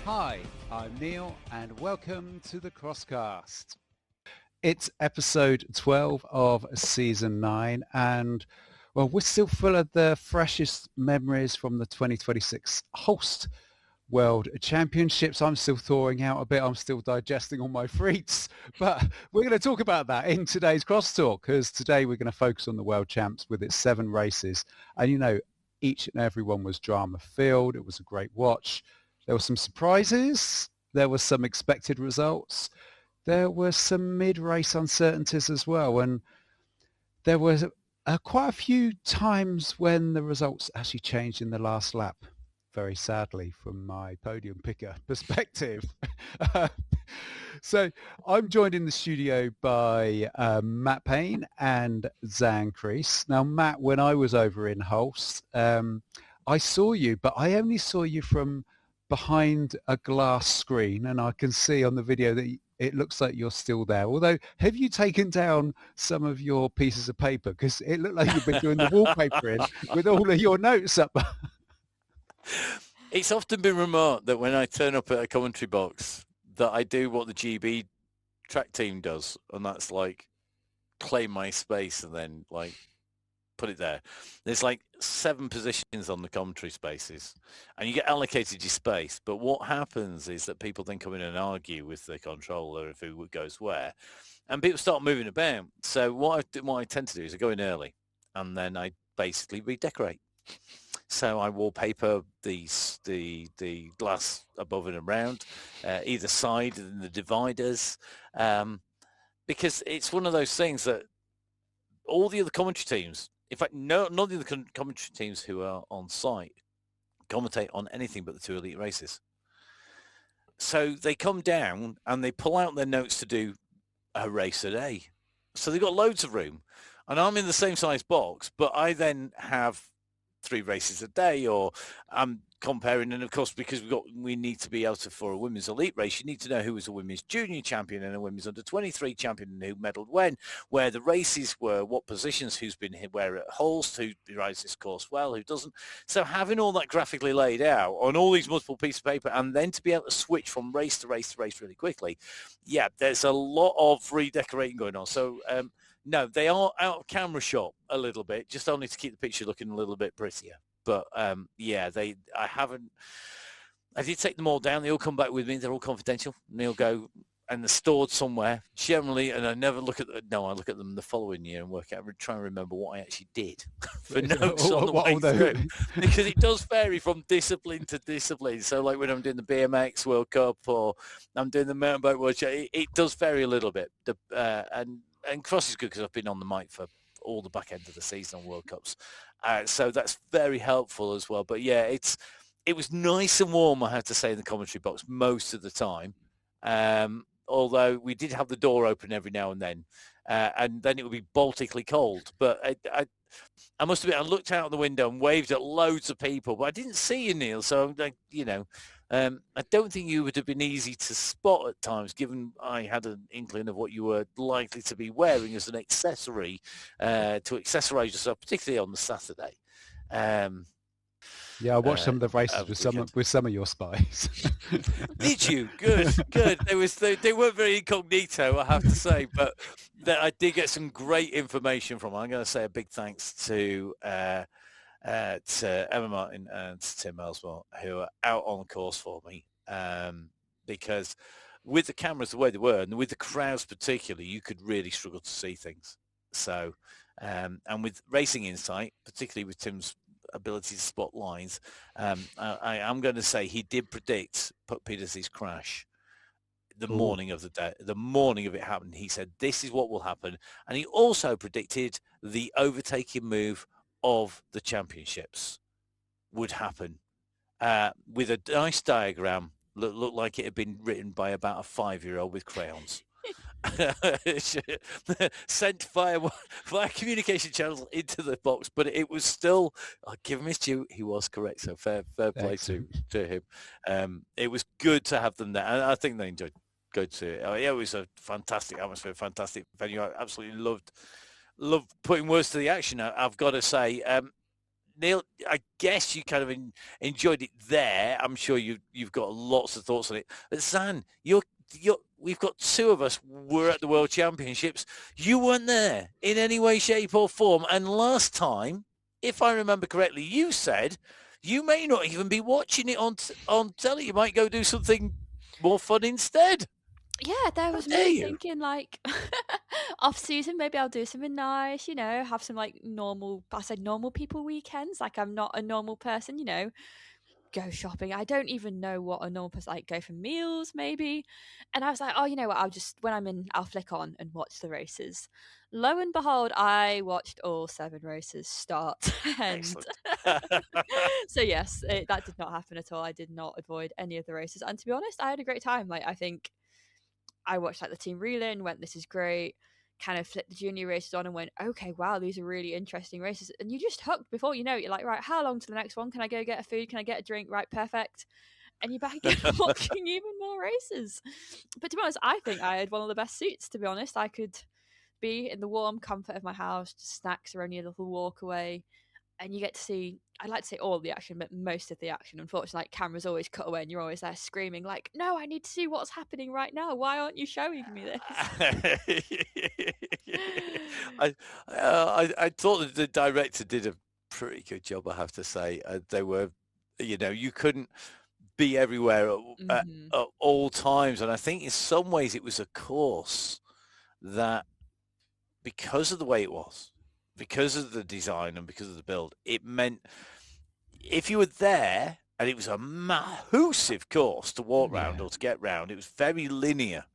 Hi, I'm Neil and welcome to the Crosscast. It's episode 12 of season 9 and well, we're still full of the freshest memories from the 2026 Hulst World Championships. I'm still thawing out a bit. I'm still digesting all my frites, but we're going to talk about that in today's Crosstalk because today we're going to focus on the World Champs with its 7 races. And you know, each and every one was drama-filled. It was a great watch. There were some surprises. There were some expected results. There were some mid-race uncertainties as well. And there was quite a few times when the results actually changed in the last lap, very sadly, from my podium picker perspective. So I'm joined in the studio by Matt Payne and Zan Kreese. Now, Matt, when I was over in Hulst, I saw you, but I only saw you from behind a glass screen, and I can see on the video that it looks like you're still there. Although, have you taken down some of your pieces of paper? Because it looked like you've been doing the wallpapering with all of your notes up. It's often been remarked that when I turn up at a commentary box that I do what the GB track team does, and that's like claim my space and then like put it there. There's like 7 positions on the commentary spaces and you get allocated your space. But what happens is that people then come in and argue with the controller of who goes where, and people start moving about. So what I tend to do is I go in early and then I basically redecorate. So I wallpaper the glass above and around, either side and the dividers, because it's one of those things that all the other commentary teams, in fact, none of the commentary teams who are on site commentate on anything but the 2 elite races. So they come down and they pull out their notes to do a race a day. So they've got loads of room. And I'm in the same size box, but I then have 3 races a day, or I'm comparing. And of course, because we need to be able to, for a women's elite race, you need to know who was a women's junior champion and a women's under 23 champion and who medalled when, where the races were, what positions, who's been where at Hulst, who rides this course well, who doesn't. So having all that graphically laid out on all these multiple pieces of paper, and then to be able to switch from race to race to race really quickly, yeah, there's a lot of redecorating going on. So no, they are out of camera shot a little bit, just only to keep the picture looking a little bit prettier. But yeah, I did take them all down. They all come back with me. They're all confidential. And they'll go and they're stored somewhere generally. And I never look at I look at them the following year and try and remember what I actually did for notes on the way through. Because it does vary from discipline to discipline. So like when I'm doing the BMX World Cup or I'm doing the mountain bike World Championship, it does vary a little bit. And cross is good because I've been on the mic for all the back end of the season on World Cups. So that's very helpful as well. But yeah, it was nice and warm, I have to say, in the commentary box most of the time. Although we did have the door open every now and then it would be Baltically cold. But I must admit, I looked out the window and waved at loads of people, but I didn't see you, Neil. So I'm like, I don't think you would have been easy to spot at times, given I had an inkling of what you were likely to be wearing as an accessory to accessorize yourself, particularly on the Saturday. Yeah, I watched some of the races with some of your spies. Did you? Good. They weren't very incognito, I have to say, but I did get some great information from them. I'm going to say a big thanks to Emma Martin and Tim Ellsmore, who are out on the course for me, because with the cameras the way they were, and with the crowds particularly, you could really struggle to see things. So, and with Racing Insight, particularly with Tim's ability to spot lines, I'm going to say he did predict Peters's crash the morning of the day. The morning of it happened, he said, this is what will happen. And he also predicted the overtaking move of the championships would happen with a nice diagram that looked like it had been written by about a 5-year-old with crayons. Sent via communication channels into the box, but it was still, I'll give him his due, he was correct, so fair play to him. It was good to have them there, and I think they enjoyed going to it. Yeah, it was a fantastic atmosphere, fantastic venue. I absolutely loved putting words to the action. I've got to say, Neil, I guess you kind of enjoyed it there. I'm sure you've got lots of thoughts on it. But Zan, we've got two of us were at the World Championships. You weren't there in any way, shape or form. And last time, if I remember correctly, you said you may not even be watching it on telly. You might go do something more fun instead. Yeah, there was me thinking like off season, maybe I'll do something nice, have some like normal people weekends. Like I'm not a normal person, go shopping. I don't even know what a normal person, like go for meals maybe. And I was like, oh, you know what? When I'm in, I'll flick on and watch the races. Lo and behold, I watched all 7 races start to end. So yes, that did not happen at all. I did not avoid any of the races. And to be honest, I had a great time. Like I think I watched like the team relay and went, this is great. Kind of flipped the junior races on and went, okay, wow, these are really interesting races. And you just hooked before you know it. You're like, right, how long to the next one? Can I go get a food? Can I get a drink? Right, perfect. And you're back again watching even more races. But to be honest, I think I had one of the best seats, to be honest. I could be in the warm comfort of my house, snacks are only a little walk away. And you get to see, I'd like to say all the action, but most of the action. Unfortunately, like, cameras always cut away and you're always there screaming like, no, I need to see what's happening right now. Why aren't you showing me this? I thought that the director did a pretty good job, I have to say. They were, you couldn't be everywhere at all times. And I think in some ways it was a course that, because of the way it was, because of the design and because of the build, it meant if you were there, and it was a massive course to walk round or to get round, it was very linear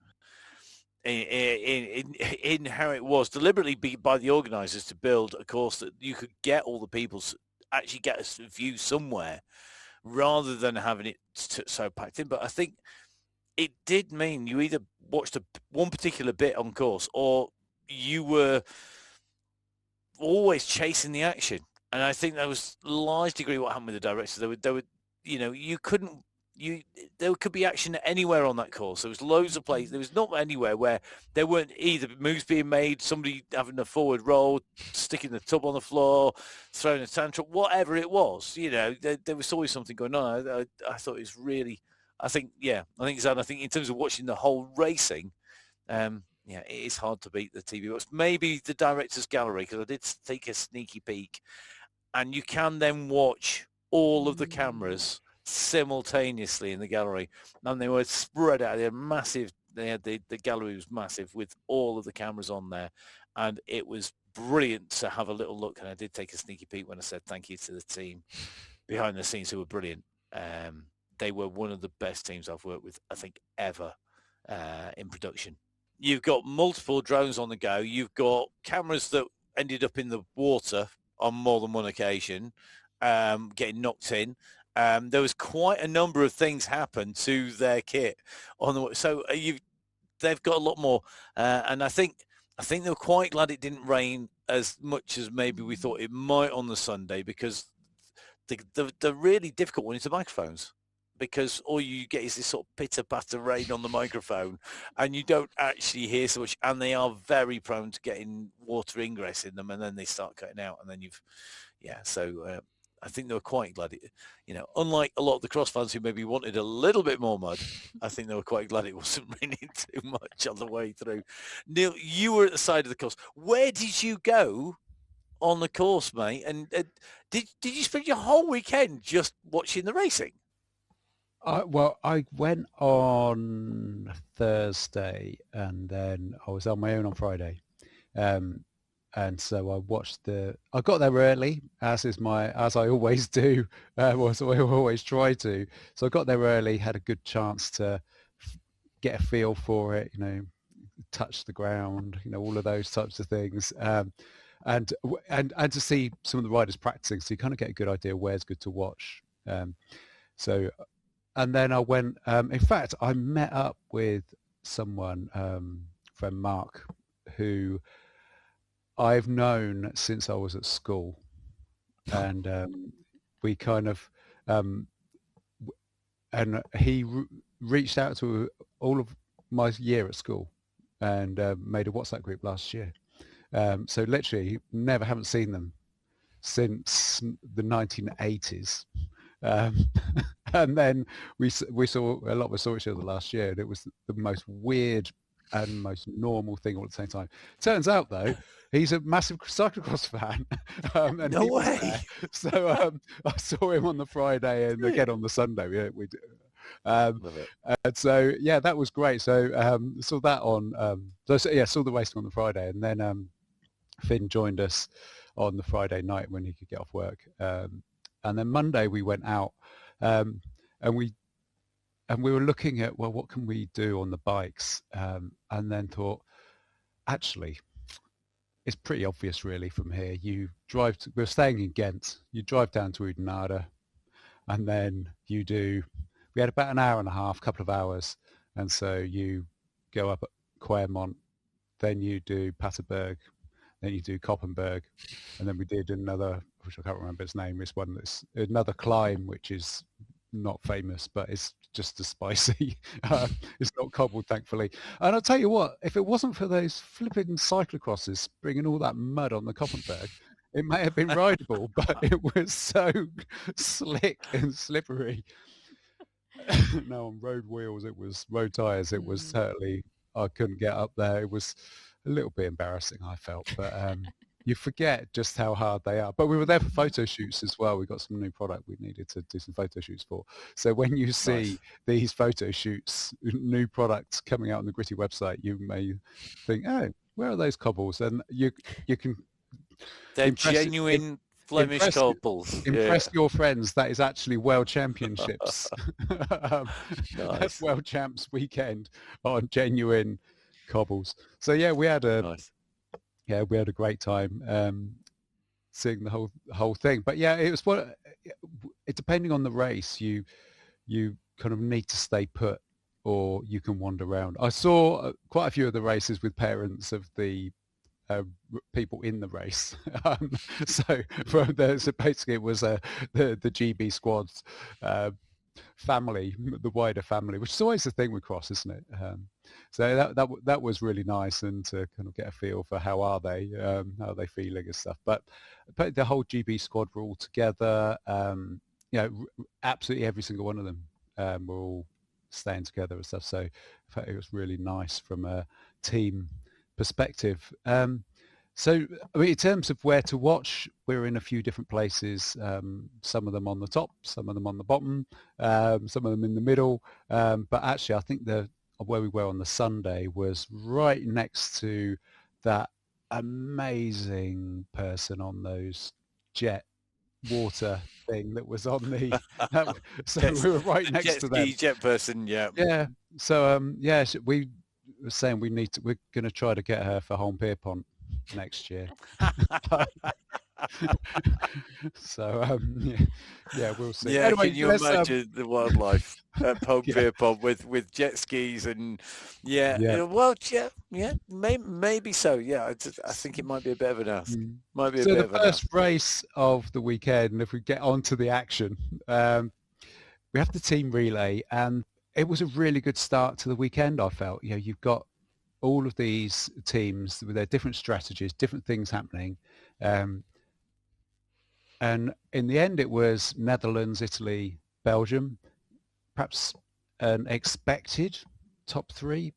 in how it was deliberately by the organisers to build a course that you could get all the people actually get a view somewhere rather than having it so packed in. But I think it did mean you either watched one particular bit on course or you were always chasing the action. And I think that was a large degree what happened with the directors. There could be action anywhere on that course. There was loads of places. There was not anywhere where there weren't either moves being made, somebody having a forward roll, sticking the tub on the floor, throwing a tantrum, whatever it was. There was always something going on. I thought it was really, Zan, I think in terms of watching the whole racing, it is hard to beat the TV box. Maybe the director's gallery, because I did take a sneaky peek, and you can then watch all of the cameras simultaneously in the gallery, and they were spread out. They had massive. They had the gallery was massive with all of the cameras on there, and it was brilliant to have a little look. And I did take a sneaky peek when I said thank you to the team behind the scenes who were brilliant. They were one of the best teams I've worked with, I think, ever in production. You've got multiple drones on the go. You've got cameras that ended up in the water on more than one occasion, getting knocked in. There was quite a number of things happen to their kit on the. So they've got a lot more, and I think they were quite glad it didn't rain as much as maybe we thought it might on the Sunday, because the really difficult one is the microphones. Because all you get is this sort of pitter-patter rain on the microphone, and you don't actually hear so much, and they are very prone to getting water ingress in them, and then they start cutting out, and then so I think they were quite glad unlike a lot of the cross fans who maybe wanted a little bit more mud, I think they were quite glad it wasn't raining too much on the way through. Neil, you were at the side of the course. Where did you go on the course, mate? And did you spend your whole weekend just watching the racing? I went on Thursday, and then I was on my own on Friday. And so I watched I got there early, as I always do, as I always try to. So I got there early, had a good chance to get a feel for it, touch the ground, all of those types of things. And to see some of the riders practicing, so you kind of get a good idea where's good to watch. And then I went, in fact, I met up with someone, friend Mark, who I've known since I was at school. And we kind of, and he reached out to all of my year at school and made a WhatsApp group last year. So literally, haven't seen them since the 1980s. And then we saw a lot. We saw each other last year, and it was the most weird and most normal thing all at the same time. Turns out, though, he's a massive cyclocross fan. And No he was way. there. So I saw him on the Friday and again on the Sunday. Yeah, we did. Love it. And so yeah, that was great. So saw that on. Saw the racing on the Friday, and then Finn joined us on the Friday night when he could get off work. And then Monday we went out, and we were looking at, well, what can we do on the bikes? And then thought, actually, it's pretty obvious really from here. You drive we're staying in Ghent. You drive down to Oudenaarde, and then we had about an hour and a half, couple of hours. And so you go up at Quermont, then you do Paterberg, then you do Koppenberg, and then we did another, which I can't remember its name, it's one that's another climb, which is not famous, but it's just as spicy. It's not cobbled, thankfully. And I'll tell you what, if it wasn't for those flipping cyclocrosses bringing all that mud on the Koppenberg, it may have been rideable, but it was so slick and slippery. No, on road wheels, it was road tyres. It was certainly, I couldn't get up there. It was a little bit embarrassing, I felt, but you forget just how hard they are. But we were there for photo shoots as well. We got some new product we needed to do some photo shoots for. So when you see these photo shoots, new products coming out on the Gritty website, you may think, oh, where are those cobbles? And you can... They're genuine Flemish cobbles. Impress your friends. That is actually World Championships. That's World Champs weekend on genuine cobbles. So yeah, we had a great time seeing the whole thing. But yeah, it was depending on the race, you kind of need to stay put, or you can wander around. I saw quite a few of the races with parents of the people in the race. So basically it was the GB squad's family, the wider family, which is always the thing with cross, isn't it? So that was really nice, and to kind of get a feel for how are they feeling and stuff. But the whole GB squad were all together. Absolutely every single one of them were all staying together and stuff. So in fact, it was really nice from a team perspective. So I mean, in terms of where to watch, we're in a few different places, some of them on the top, some of them on the bottom, some of them in the middle, but actually I think where we were on the Sunday was right next to that amazing person on those jet water thing that was on the so we were right next to them. Jet person, yeah. So we were saying we're going to try to get her for Home Pierpont next year. So we'll see. Yeah, anyway, can you imagine the wildlife at Home Pierpont with jet skis and maybe so. Yeah, I think it might be a bit of an ask. Might be a bit of an ask. So the first race of the weekend, if we get on to the action, we have the team relay, and it was a really good start to the weekend. I felt, you've got all of these teams with their different strategies, different things happening. And in the end, it was Netherlands, Italy, Belgium, perhaps an expected top three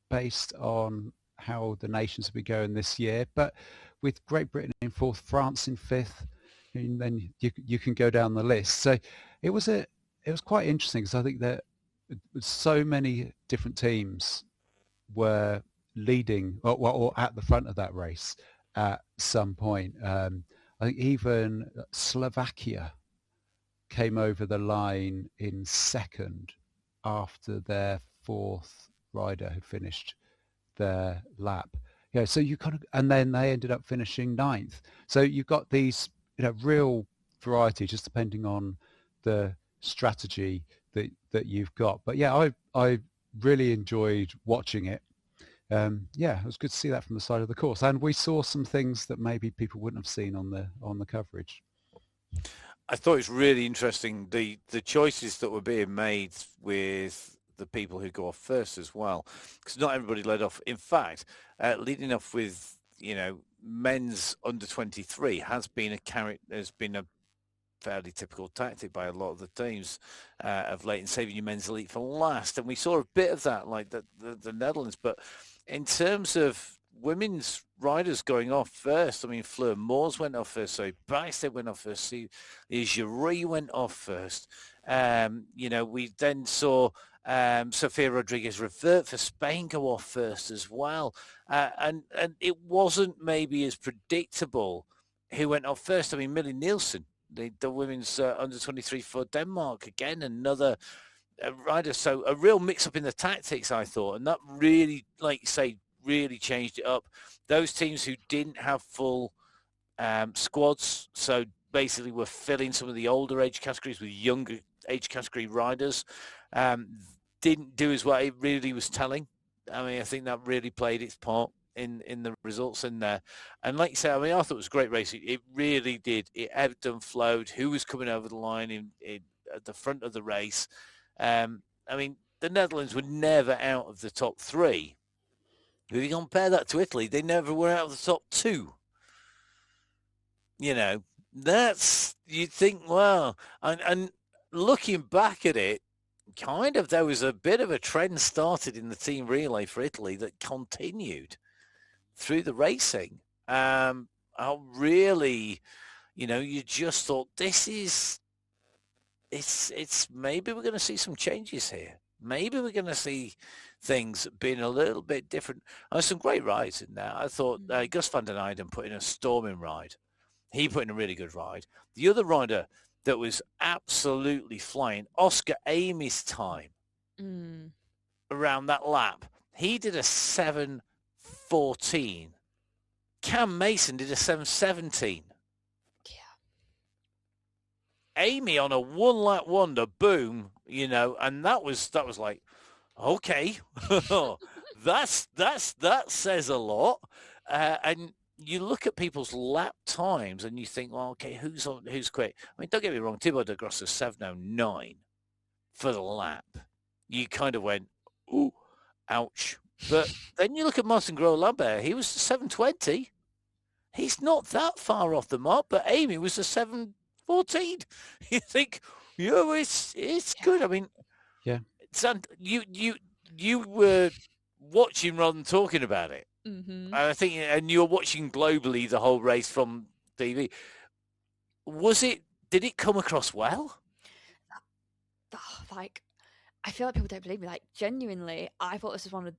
based on how the nations will be going this year. But with Great Britain in fourth, France in fifth, and then you can go down the list. So it was quite interesting, because I think that so many different teams were leading or at the front of that race at some point. I think even Slovakia came over the line in second after their fourth rider had finished their lap. So you and then they ended up finishing ninth. So you've got these, real variety, just depending on the strategy that you've got. But yeah, I really enjoyed watching it. It was good to see that from the side of the course, and we saw some things that maybe people wouldn't have seen on the coverage. I thought it was really interesting, the choices that were being made with the people who go off first as well, because not everybody led off. In fact, leading off with men's under 23 has been a fairly typical tactic by a lot of the teams of late, and saving your men's elite for last. And we saw a bit of that, like the Netherlands. But in terms of women's riders going off first, I mean, Fleur Moors went off first, so Bijstedt went off first, Jury went off first. We then saw Sofia Rodriguez Revert for Spain go off first as well. And it wasn't maybe as predictable who went off first. I mean, Millie Nielsen, the women's under 23 for Denmark, again, another rider. So a real mix-up in the tactics, I thought, and that really, like you say, really changed it up. Those teams who didn't have full squads, so basically were filling some of the older age categories with younger age category riders, didn't do as well. It really was telling. I mean, I think that really played its part in the results in there. And like you say, I mean, I thought it was a great race. It really did. It ebbed and flowed. Who was coming over the line at the front of the race? I mean, the Netherlands were never out of the top three. If you compare that to Italy, they never were out of the top two. You know, you'd think, well, and looking back at it, kind of there was a bit of a trend started in the team relay for Italy that continued through the racing. I really, you just thought it's maybe we're going to see some changes here. Maybe we're going to see things being a little bit different. There's some great rides in there. I thought Gus van den Eyden put in a storming ride. He put in a really good ride. The other rider that was absolutely flying, Oscar Amy's time around that lap, he did a 7:14. Cam Mason did a 7:17. Amy on a one-lap wonder, boom, and that was like, okay, that says a lot. And you look at people's lap times and you think, well, okay, who's quick? I mean, don't get me wrong, Thibaut de Grosse is 7:09 for the lap. You kind of went, ooh, ouch. But then you look at Martin Gros-Lambert, he was 7:20. He's not that far off the mark, but Amy was a 7:14. You think, it's good. I mean, yeah. You were watching rather than talking about it. Mm-hmm. I think, and you're watching globally the whole race from TV. Did it come across well? I feel like people don't believe me. Like, genuinely, I thought this was one of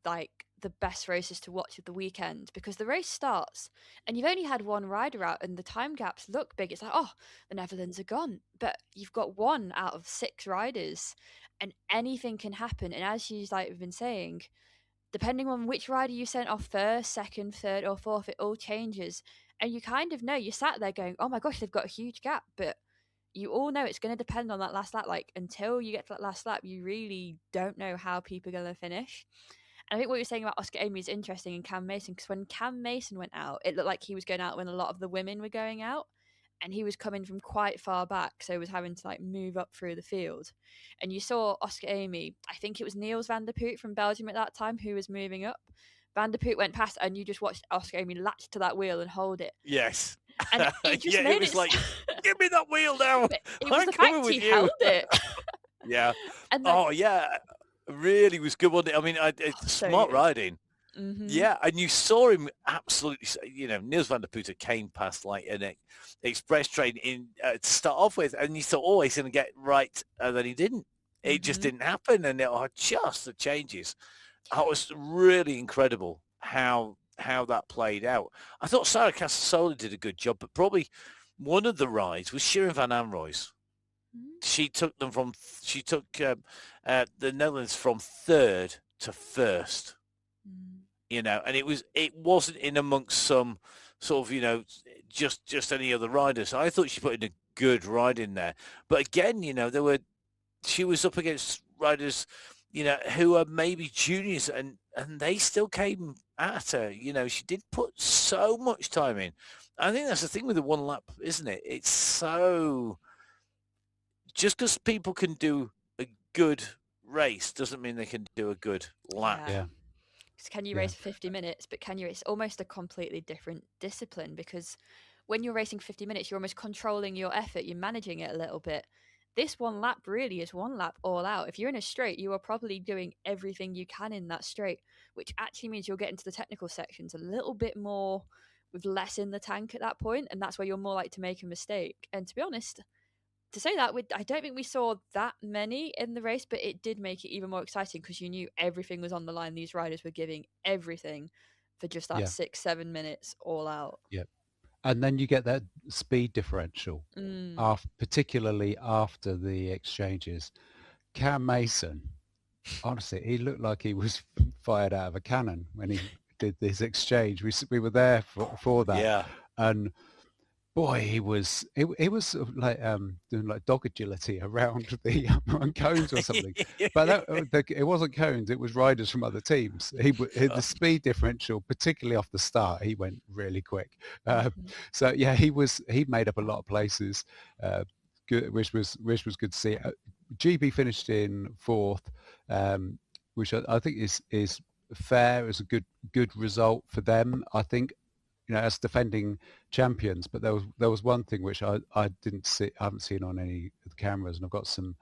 the best races to watch of the weekend, because the race starts and you've only had one rider out and the time gaps look big. It's like, oh, the Netherlands are gone, but you've got 1 out of 6 riders and anything can happen. And as you've been saying, depending on which rider you sent off first, second, third or fourth, it all changes. And you kind of know, you sat there going, oh my gosh, they've got a huge gap, but you all know it's going to depend on that last lap. Like, until you get to that last lap, you really don't know how people are going to finish. And I think what you're saying about Oscar Amy is interesting, and Cam Mason, because when Cam Mason went out, it looked like he was going out when a lot of the women were going out, and he was coming from quite far back, so he was having to move up through the field. And you saw Oscar Amy, I think it was Niels van der Poot from Belgium at that time, who was moving up. Van der Poot went past, and you just watched Oscar Amy latch to that wheel and hold it. Yes. And it just made it was like, give me that wheel now. It was the fact he held it. Yeah. And really was good, wasn't it? I mean, it's smart riding. Mm-hmm. Yeah, and you saw him absolutely, Niels van der Poot came past like an express train to start off with, and you thought, oh, he's going to get right, and then he didn't. It just didn't happen, and just the changes. It was really incredible how that played out. I thought Sarah Casasola did a good job, but probably one of the rides was Shirin van Anrooij's. She took the Netherlands from 3rd to 1st, and it wasn't in amongst some sort of, just any other riders. I thought she put in a good ride in there. But again, she was up against riders, who are maybe juniors, and they still came at her. She did put so much time in. I think that's the thing with the one lap, isn't it? It's so... Just because people can do a good race doesn't mean they can do a good lap. Yeah. Because can you race for 50 minutes, but can you? It's almost a completely different discipline, because when you're racing 50 minutes, you're almost controlling your effort. You're managing it a little bit. This one lap really is one lap all out. If you're in a straight, you are probably doing everything you can in that straight, which actually means you'll get into the technical sections a little bit more with less in the tank at that point, and that's where you're more likely to make a mistake. And to be honest, to say that, I don't think we saw that many in the race, but it did make it even more exciting because you knew everything was on the line. These riders were giving everything for just that 6-7 minutes all out. Yeah. And then you get that speed differential, particularly after the exchanges. Cam Mason, honestly, he looked like he was fired out of a cannon when he did this exchange. We were there for that. Yeah. And boy, he was sort of like doing like dog agility around the on cones or something. But it wasn't cones; it was riders from other teams. The speed differential, particularly off the start, he went really quick. So yeah, he made up a lot of places, good, which was good to see. GB finished in 4th, which I think is fair, as a good result for them. I think, as defending champions, but there was one thing which I haven't seen on any of the cameras, and I've got some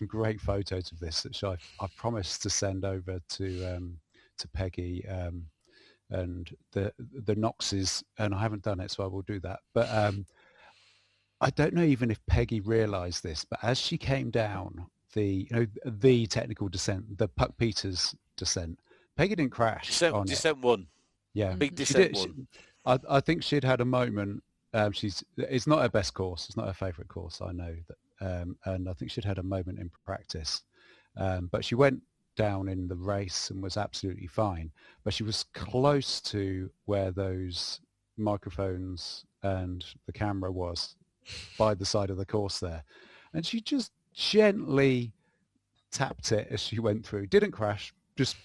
great photos of this, which I promised to send over to Peggy and the Knoxes, and I haven't done it, so I will do that. But I don't know even if Peggy realised this, but as she came down the technical descent, the Puck Peters descent, Peggy didn't crash. Descent 1. Yeah, big descent 1. I think she'd had a moment. It's not her best course. It's not her favourite course. I know that, and I think she'd had a moment in practice. But she went down in the race and was absolutely fine. But she was close to where those microphones and the camera was, by the side of the course there, and she just gently tapped it as she went through. Didn't crash. Just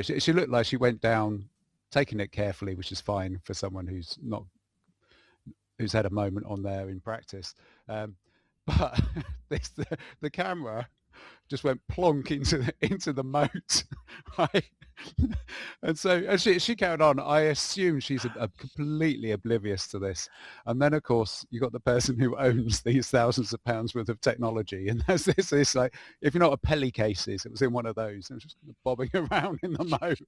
she looked like she went down, taking it carefully, which is fine for someone who's had a moment on there in practice. But the camera just went plonk into the moat, right? And so she carried on. I assume she's completely oblivious to this. And then, of course, you got the person who owns these thousands of pounds worth of technology, and there's this like, if you're not a Pelly cases, it was in one of those, and it was just bobbing around in the moat.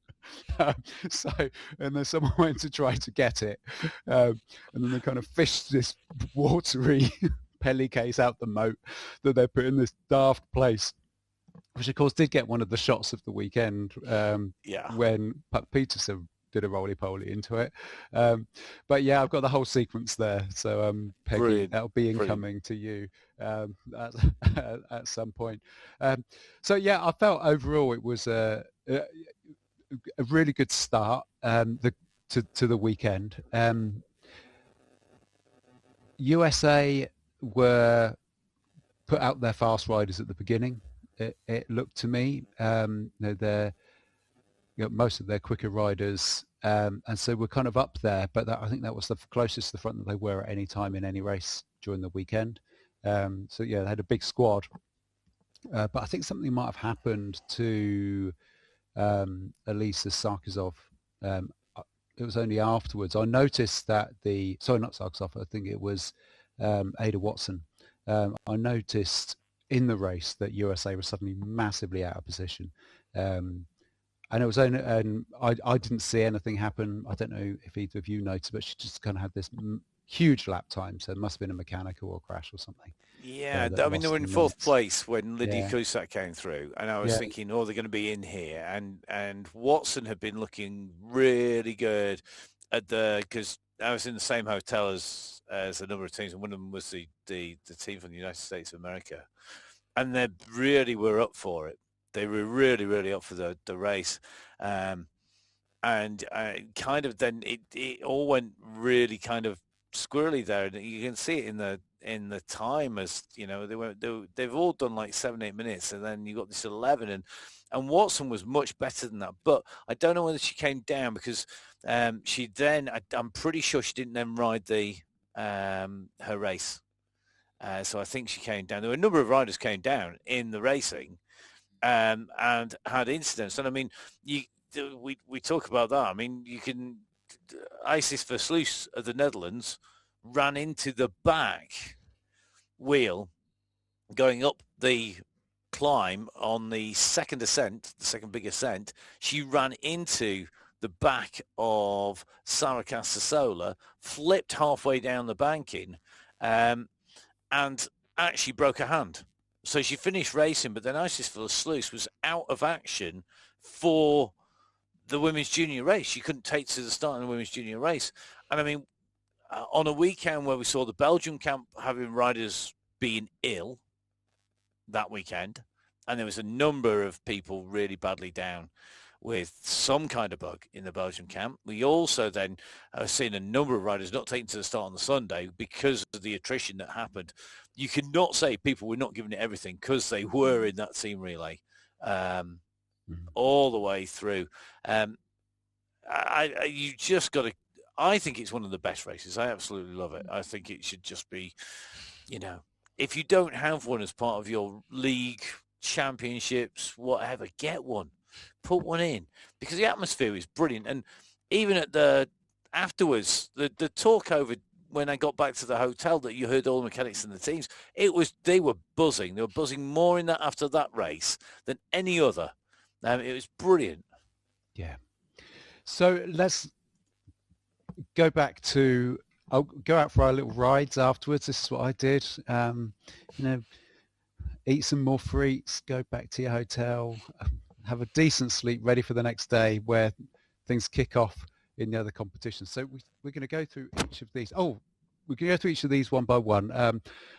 And then someone went to try to get it, and then they kind of fished this watery Pelly case out the moat that they put in this daft place, which of course did get one of the shots of the weekend, when Puck Peterson did a roly-poly into it. But yeah, I've got the whole sequence there. So Peggy, Brilliant. That'll be incoming to you at some point. So yeah, I felt overall it was a really good start to the weekend. USA were put out their fast riders at the beginning. It looked to me, most of their quicker riders, and so we're kind of up there. But I think that was the closest to the front that they were at any time in any race during the weekend. So yeah, they had a big squad. But I think something might have happened to Elisa Sarkisov. It was only afterwards I noticed that not Sarkisov, I think it was Ada Watson. I noticed in the race that USA was suddenly massively out of position, and it was only, and I didn't see anything happen. I don't know if either of you noticed, but she just kind of had this huge lap time, so it must have been a mechanical or crash or something. Yeah, I mean, they were in 4th place when Lydia Cusack came through, and I was thinking, they're going to be in here. And Watson had been looking really good because I was in the same hotel as a number of teams, and one of them was the team from the United States of America, and they really were up for it. They were really, really up for the race, and kind of then it all went really kind of squirrely there, and you can see it in the time, as they've all done like 7-8 minutes, and then you got this 11, and Watson was much better than that, but I don't know whether she came down because she then I'm pretty sure she didn't then ride her race, so I think she came down. There were a number of riders came down in the racing and had incidents, and I mean we talk about that. I mean, you can Isis Versluis of the Netherlands ran into the back wheel going up the climb on the second ascent, the second big ascent. She ran into the back of Sarah Casasola, flipped halfway down the banking, and actually broke her hand. So she finished racing, but then Isis Versluis was out of action for the women's junior race. She couldn't take to the start of the women's junior race. And I mean, on a weekend where we saw the Belgium camp having riders being ill that weekend, and there was a number of people really badly down with some kind of bug in the Belgian camp. We also then seen a number of riders not taken to the start on the Sunday because of the attrition that happened. You cannot say people were not giving it everything, because they were in that team relay all the way through. You just got to, I think it's one of the best races. I absolutely love it. I think it should just be, if you don't have one as part of your league, championships, whatever, get one. Put one in, because the atmosphere is brilliant. And even at afterwards, the talk over when I got back to the hotel, that you heard all the mechanics and the teams, they were buzzing. They were buzzing more in that after that race than any other. It was brilliant. Yeah. So let's go back to, I'll go out for our little rides afterwards. This is what I did. Eat some more fruits, go back to your hotel, have a decent sleep, ready for the next day where things kick off in the other competitions. So we're going to go through each of these. Oh, we can go through each of these one by one.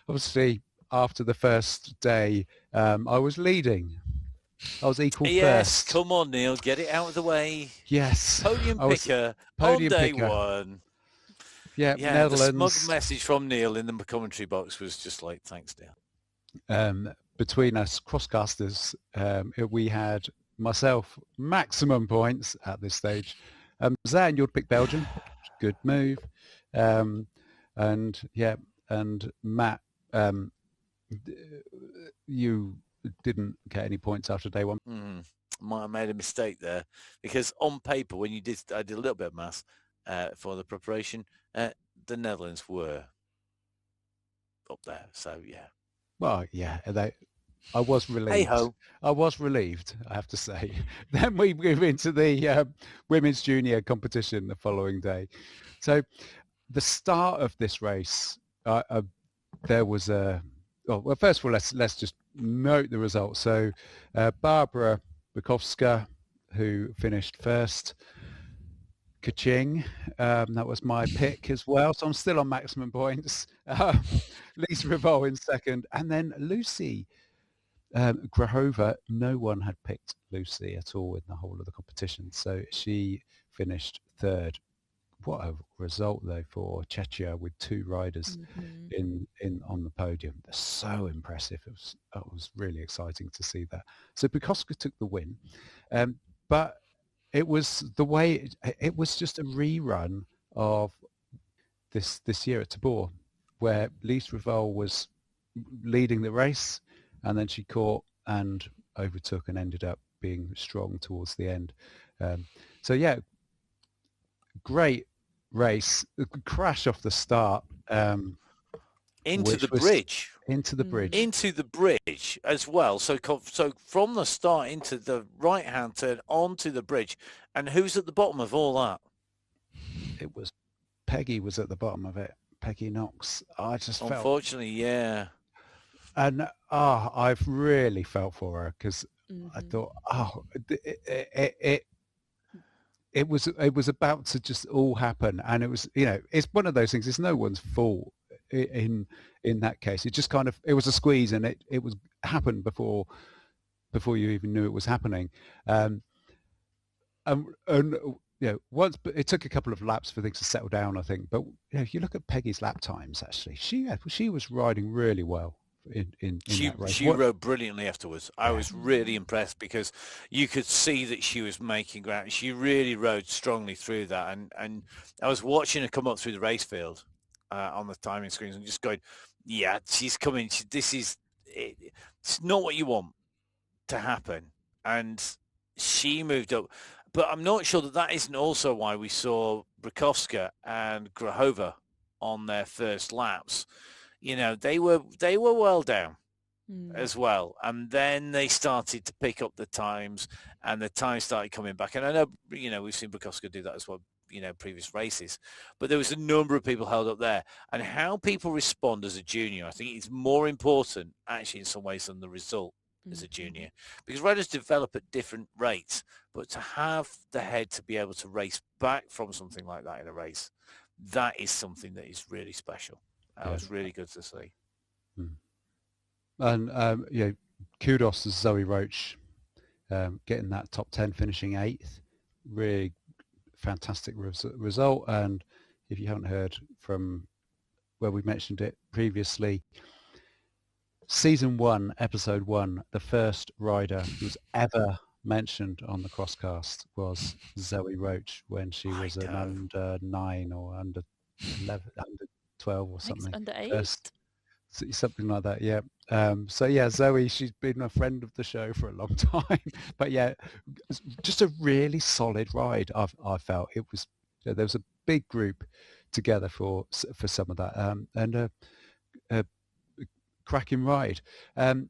Obviously, after the first day, I was leading. I was equal yes, first. Come on, Neil, get it out of the way. Yes. Podium picker on day one. Yeah, Netherlands. The smug message from Neil in the commentary box was just like, thanks, Neil. Between us crosscasters, we had myself maximum points at this stage. Zan, you'd pick Belgium. Good move. And Matt, you didn't get any points after day one. Might have made a mistake there, because on paper, when I did a little bit of maths for the preparation, the Netherlands were up there. So yeah. Well, yeah, I was relieved. Hey-ho. I was relieved, I have to say. Then we move into the women's junior competition the following day. So the start of this race, there was well, first of all, let's just note the results. So Barbara Bukowska, who finished first. Kaching, that was my pick as well. So I'm still on maximum points. Lisa Revol in second. And then Lucy Grahova, no one had picked Lucy at all in the whole of the competition. So she finished third. What a result, though, for Czechia with two riders in on the podium. They're so impressive. It was really exciting to see that. So Bukowska took the win. But it was it was just a rerun of this year at Tabor, where Lisa Revol was leading the race, and then she caught and overtook and ended up being strong towards the end. So yeah, great race. Crash off the start. Into the bridge as well. So from the start into the right-hand turn onto the bridge. And who's at the bottom of all that? It was Peggy was at the bottom of it. Peggy Knox. I just unfortunately, yeah. And I've really felt for her, because I thought, it was about to just all happen, and it was, it's one of those things. It's no one's fault in that case. It just kind of, it was a squeeze, and it was happened before you even knew it was happening. Once, but it took a couple of laps for things to settle down, I think. But if you look at Peggy's lap times, actually, she was riding really well in that race. She rode brilliantly afterwards. I was really impressed, because you could see that she was making ground. She really rode strongly through that, and I was watching her come up through the race field on the timing screens and just going, yeah, she's coming. It's not what you want to happen. And she moved up. But I'm not sure that isn't also why we saw Brakowska and Grahova on their first laps. They were well down as well. And then they started to pick up the times, and the times started coming back. And I know, we've seen Brakowska do that as well, previous races. But there was a number of people held up there. And how people respond as a junior, I think is more important, actually, in some ways, than the result as a junior. Because riders develop at different rates. But to have the head to be able to race back from something like that in a race, that is something that is really special. That was really good to see. And kudos to Zoe Roach, getting that top 10, finishing 8th. Really fantastic result. And if you haven't heard from where we mentioned it previously, season 1, episode 1, the first rider who was ever mentioned on the Crosscast was Zoe Roach when she was an under 9 or under 11, under 12 or something. Under 8. Something like that, yeah. Zoe, she's been a friend of the show for a long time. But yeah, just a really solid ride. I felt it was. There was a big group together for some of that, and a cracking ride. And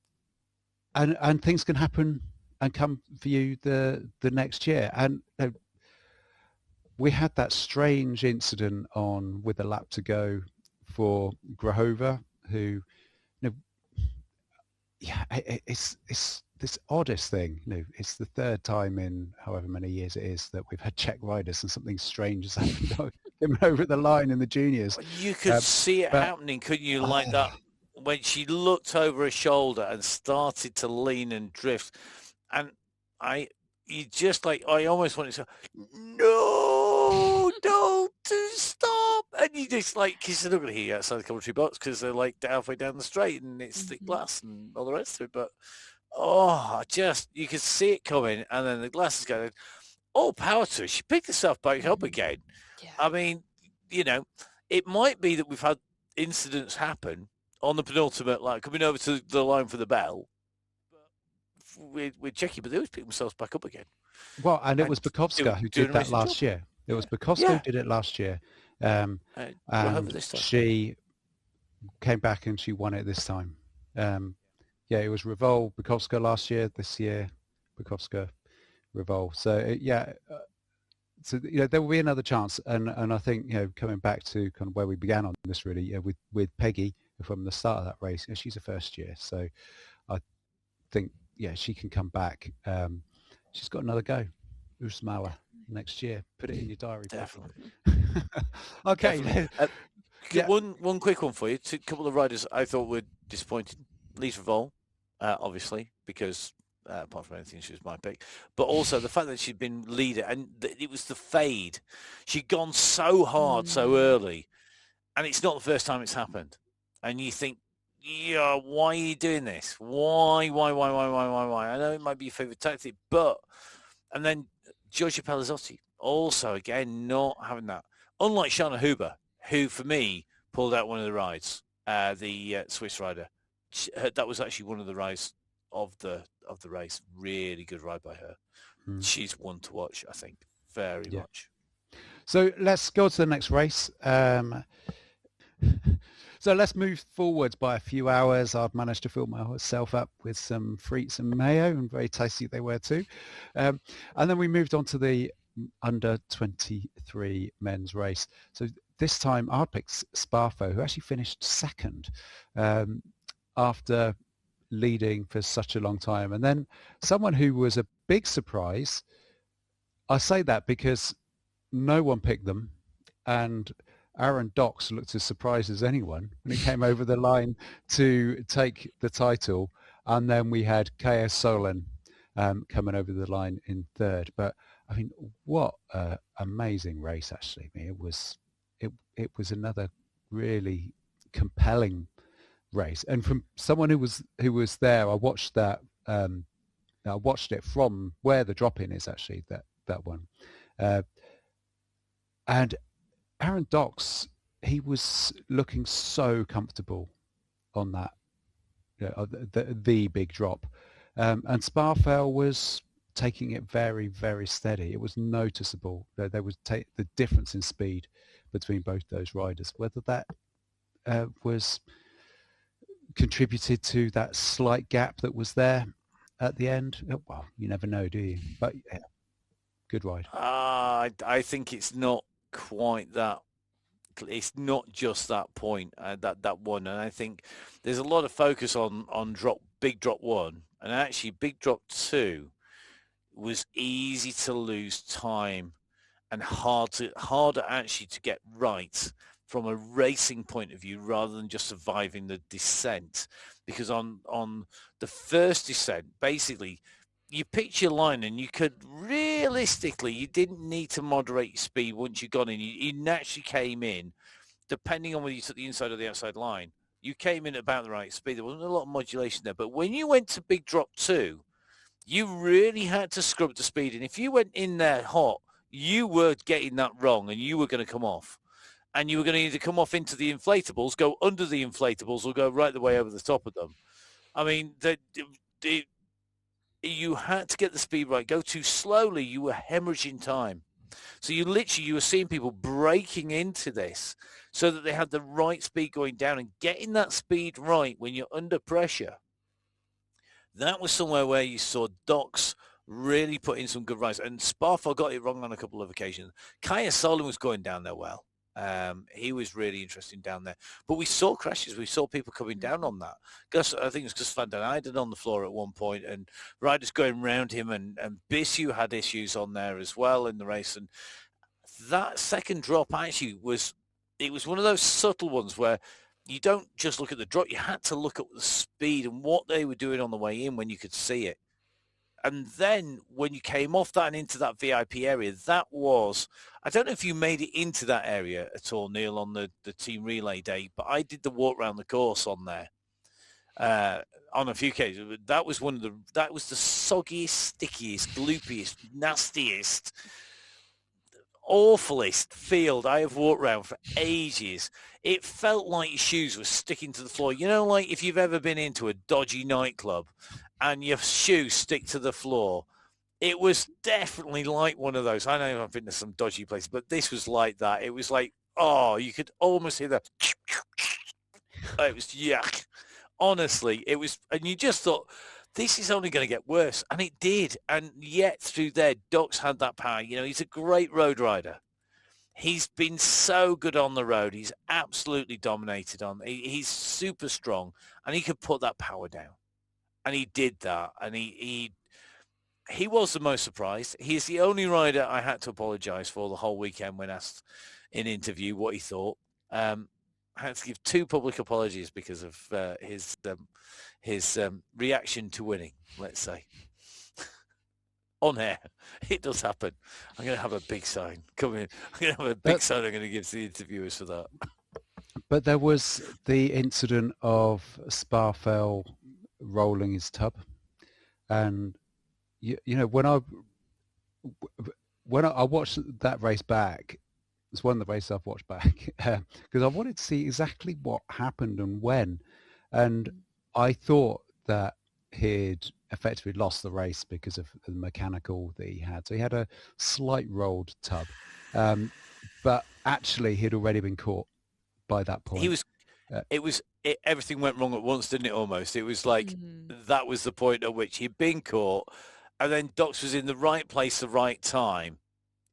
things can happen and come for you the next year. And we had that strange incident on with a lap to go for Grahova, who, it's this oddest thing. It's the third time in however many years it is that we've had Czech riders and something strange has happened coming over the line in the juniors. You could see it happening, couldn't you? Like that when she looked over her shoulder and started to lean and drift, and I almost wanted to say, no, don't stop. And you just because they're not going to hear you outside the commentary box because they're halfway down the straight and it's thick glass and all the rest of it. But, you could see it coming, and then the glass is going, all power to her. She picked herself back up again. Yeah. I mean, it might be that we've had incidents happen on the penultimate, coming over to the line for the bell, with Jackie, but they always pick themselves back up again. Well, and it was Bukowska who did that last year. It was Bukowska who did it last year. And she came back and she won it this time. It was Revol, Bukowska last year. This year, Bukowska, Revol. So there will be another chance. And I think coming back to kind of where we began on this really with Peggy from the start of that race. She's a first year, so I think she can come back. She's got another go. Usmala next year. Put it in your diary. Definitely. Okay. Definitely. One quick one for you. A couple of riders I thought were disappointed. Lisa Vol, obviously, because apart from anything, she was my pick. But also the fact that she'd been leader, and it was the fade. She'd gone so hard so early, and it's not the first time it's happened. And you think, why are you doing this? Why? I know it might be your favourite tactic, but... And then Giorgia Pelazzotti, also, again, not having that. Unlike Shana Huber, who, for me, pulled out one of the rides, the Swiss rider. That was actually one of the rides of the race. Really good ride by her. She's one to watch, I think, very much. So let's go to the next race. So let's move forwards by a few hours. I've managed to fill myself up with some frites and mayo, and very tasty they were too. And then we moved on to the under 23 men's race. So this time I picked Sparfo, who actually finished second after leading for such a long time. And then someone who was a big surprise, I say that because no one picked them, and Aaron Dox looked as surprised as anyone when he came over the line to take the title. And then we had K.S. Solon coming over the line in third. But I mean, what an amazing race, actually. I mean, it was another really compelling race. And from someone who was there, I watched that. I watched it from where the drop-in is, actually, that one. And Aaron Dox, he was looking so comfortable on that, the big drop. And Sparfell was taking it very, very steady. It was noticeable that there was the difference in speed between both those riders. Whether that was contributed to that slight gap that was there at the end, well, you never know, do you? But yeah, good ride. I think it's not quite that. It's not just that point, that one, and I think there's a lot of focus on big drop 1, and actually big drop 2 was easy to lose time and harder actually to get right from a racing point of view rather than just surviving the descent, because on the first descent, basically you picked your line and you could realistically, you didn't need to moderate your speed once you got in. You naturally came in, depending on whether you took the inside or the outside line, you came in at about the right speed. There wasn't a lot of modulation there. But when you went to big drop 2, you really had to scrub the speed. And if you went in there hot, you were getting that wrong and you were going to come off. And you were going to either come off into the inflatables, go under the inflatables, or go right the way over the top of them. I mean, you had to get the speed right. Go too slowly, you were hemorrhaging time. So you were seeing people breaking into this so that they had the right speed going down, and getting that speed right when you're under pressure. That was somewhere where you saw Docs really put in some good rides. And Sparfo got it wrong on a couple of occasions. Kaya Solon was going down there well. He was really interesting down there. But we saw crashes. We saw people coming down on that. I think it was Gus van den Eyden on the floor at one point, and riders going around him, and Bissu had issues on there as well in the race. And that second drop actually was one of those subtle ones where you don't just look at the drop. You had to look at the speed and what they were doing on the way in when you could see it. And then when you came off that and into that VIP area, that was, I don't know if you made it into that area at all, Neil, on the team relay day, but I did the walk around the course on there on a few occasions. That was the soggiest, stickiest, gloopiest, nastiest, awfulest field I have walked around for ages. It felt like your shoes were sticking to the floor. You know, like if you've ever been into a dodgy nightclub and your shoes stick to the floor. It was definitely like one of those. I know I've been to some dodgy places, but this was like that. It was like, you could almost hear that. It was yuck. Honestly, it was, and you just thought, this is only going to get worse. And it did. And yet through there, Doc's had that power. You know, he's a great road rider. He's been so good on the road. He's absolutely dominated he's super strong, and he could put that power down. And he did that, and he was the most surprised. He is the only rider I had to apologise for the whole weekend when asked in interview what he thought. I had to give 2 public apologies because of his reaction to winning, let's say. On air, it does happen. I'm going to have a big sign. Come in. I'm going to have a big sign I'm going to give to the interviewers for that. But there was the incident of Sparfell rolling his tub, and you know when I watched that race back, it's one of the races I've watched back because I wanted to see exactly what happened and when, and I thought that he'd effectively lost the race because of the mechanical that he had. So he had a slight rolled tub, but actually he'd already been caught by that point. He was. Everything went wrong at once, didn't it, almost? It was like that was the point at which he'd been caught, and then Docs was in the right place, the right time.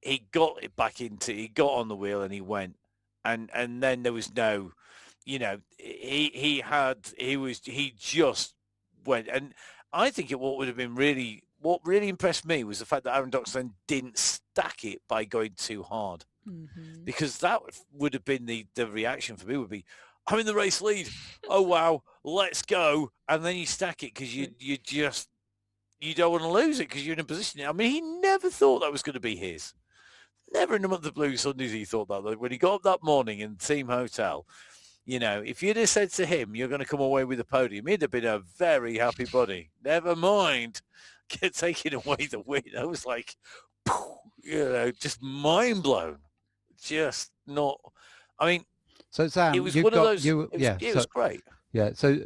He got on the wheel and he went. And then there was no, you know, he just went. And I think what really impressed me was the fact that Aaron Docs then didn't stack it by going too hard. Because that would have been the reaction for me would be, I'm in the race lead. Oh, wow, let's go. And then you stack it because you don't want to lose it because you're in a position. I mean, he never thought that was going to be his. Never in a month of Blue Sundays he thought that. When he got up that morning in the team hotel, you know, if you'd have said to him, you're going to come away with a podium, he'd have been a very happy bunny. Never mind taking away the win. I was like, you know, just mind blown. Just not, I mean, so Sam, it was one of those. It was great. Yeah. So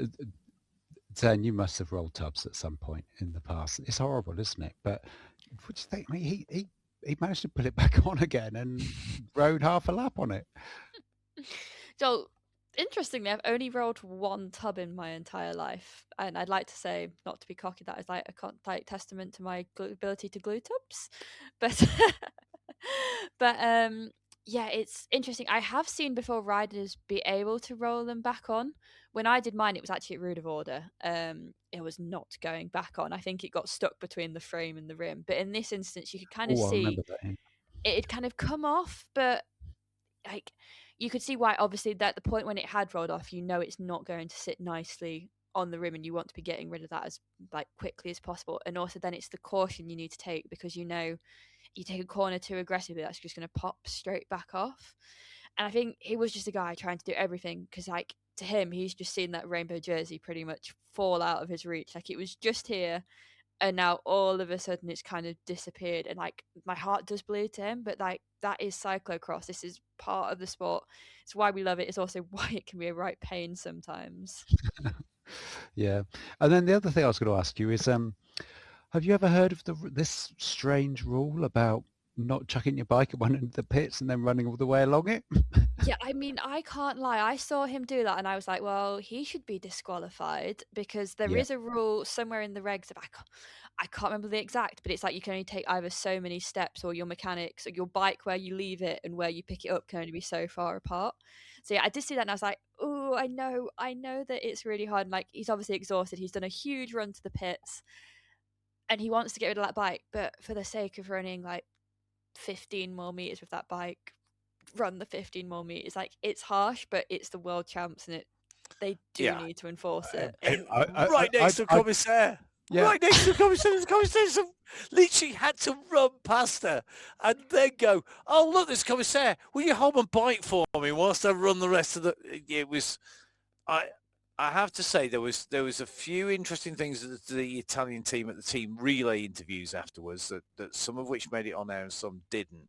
Dan, you must have rolled tubs at some point in the past. It's horrible, isn't it? But what do you think? I mean, he managed to put it back on again and rode half a lap on it. So, interestingly, I've only rolled one tub in my entire life, and I'd like to say, not to be cocky, that is like a testament to my ability to glue tubs, but but yeah, it's interesting. I have seen before riders be able to roll them back on. When I did mine, it was actually at route of order. It was not going back on. I think it got stuck between the frame and the rim. But in this instance, you could kind of I see remember that. it had kind of come off, but like you could see why. Obviously, at the point when it had rolled off, you know it's not going to sit nicely on the rim, and you want to be getting rid of that as like quickly as possible. And also, then it's the caution you need to take, because you know you take a corner too aggressively, that's just going to pop straight back off. And I think he was just a guy trying to do everything, because like to him, he's just seen that rainbow jersey pretty much fall out of his reach. Like it was just here, and now all of a sudden it's kind of disappeared. And like my heart does bleed to him, but like that is cyclocross. This is part of the sport. It's why we love it. It's also why it can be a right pain sometimes. Yeah. And then the other thing I was going to ask you is, have you ever heard of this strange rule about not chucking your bike at one end of the pits and then running all the way along it? Yeah, I mean, I can't lie. I saw him do that and I was like, well, he should be disqualified, because there Yeah. is a rule somewhere in the regs. I can't remember the exact, but it's like you can only take either so many steps, or your mechanics, or your bike where you leave it and where you pick it up can only be so far apart. So yeah, I did see that and I was like, oh, I know that it's really hard. And like, he's obviously exhausted. He's done a huge run to the pits and he wants to get rid of that bike, but for the sake of running like 15 more meters with that bike, run the 15 more meters. Like, it's harsh, but it's the world champs, and they do need to enforce it. Right next to the commissaire. Yeah. Right next to the commissaire. The commissaire literally had to run past her and then go, oh, look, there's a commissaire. Will you hold my bike for me whilst I run the rest of the... It was... I have to say there was a few interesting things that the Italian team at the team relay interviews afterwards, that some of which made it on air and some didn't.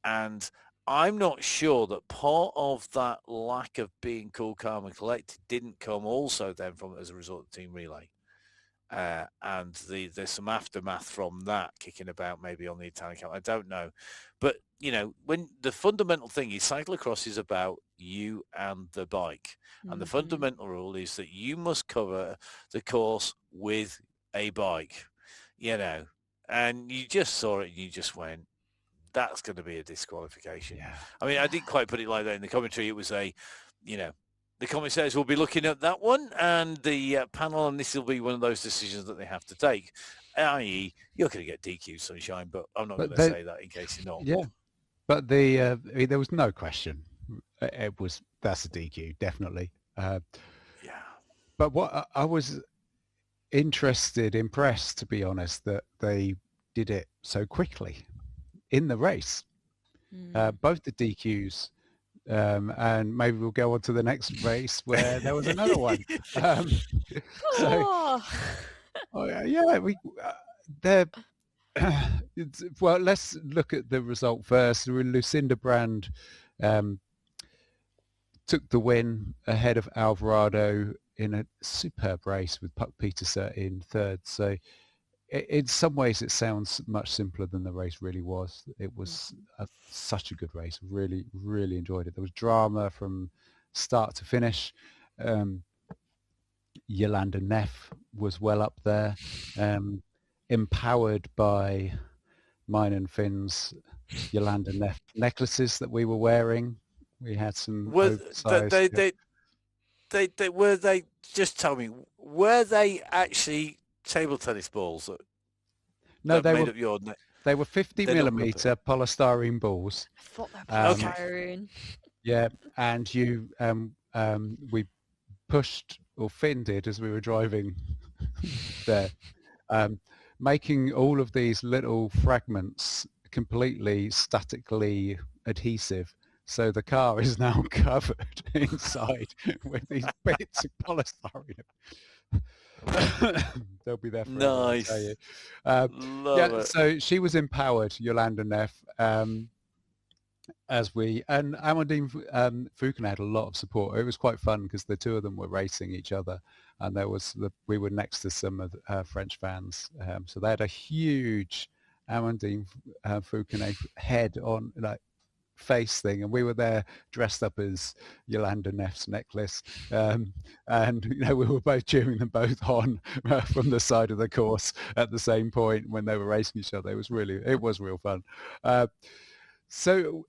And I'm not sure that part of that lack of being cool, calm and collected didn't come also then from as a result of the team relay. And there's some aftermath from that kicking about maybe on the Italian camp. I don't know. But, you know, when the fundamental thing is cyclocross is about you and the bike. Mm-hmm. And the fundamental rule is that you must cover the course with a bike, you know. And you just saw it and you just went, that's going to be a disqualification. Yeah. I mean, I didn't quite put it like that in the commentary. It was the commissaires will be looking at that one, and the panel, and this will be one of those decisions that they have to take, i.e. you're going to get DQ, Sunshine, but I'm not going to say that in case you're not. Yeah, but there was no question. That's a DQ, definitely. Yeah. But what I was impressed, to be honest, that they did it so quickly in the race. Both the DQs, and maybe we'll go on to the next race where there was another one. Well, let's look at the result first. Lucinda Brand took the win ahead of Alvarado in a superb race with Puck Peterser in third. So in some ways it sounds much simpler than the race really was. It was such a good race. Really, really enjoyed it. There was drama from start to finish. Yolanda Neff was well up there, empowered by mine and Finn's Yolanda Neff necklaces that we were wearing. We had some they just tell me, were they actually table tennis balls they were 50 millimeter polystyrene balls. I thought they were polystyrene. Yeah, and we pushed, or Finn did, as we were driving there, making all of these little fragments completely statically adhesive. So the car is now covered inside with these bits of polystyrene. They'll be there for nice. Tell you. Love it. So she was empowered, Yolanda Neff, and Amandine Foucault had a lot of support. It was quite fun because the two of them were racing each other, and we were next to some of the, French fans, so they had a huge Amandine Foucault head on, like, face thing, and we were there dressed up as Yolanda Neff's necklace, and we were both cheering them both on from the side of the course at the same point when they were racing each other. It was real fun. So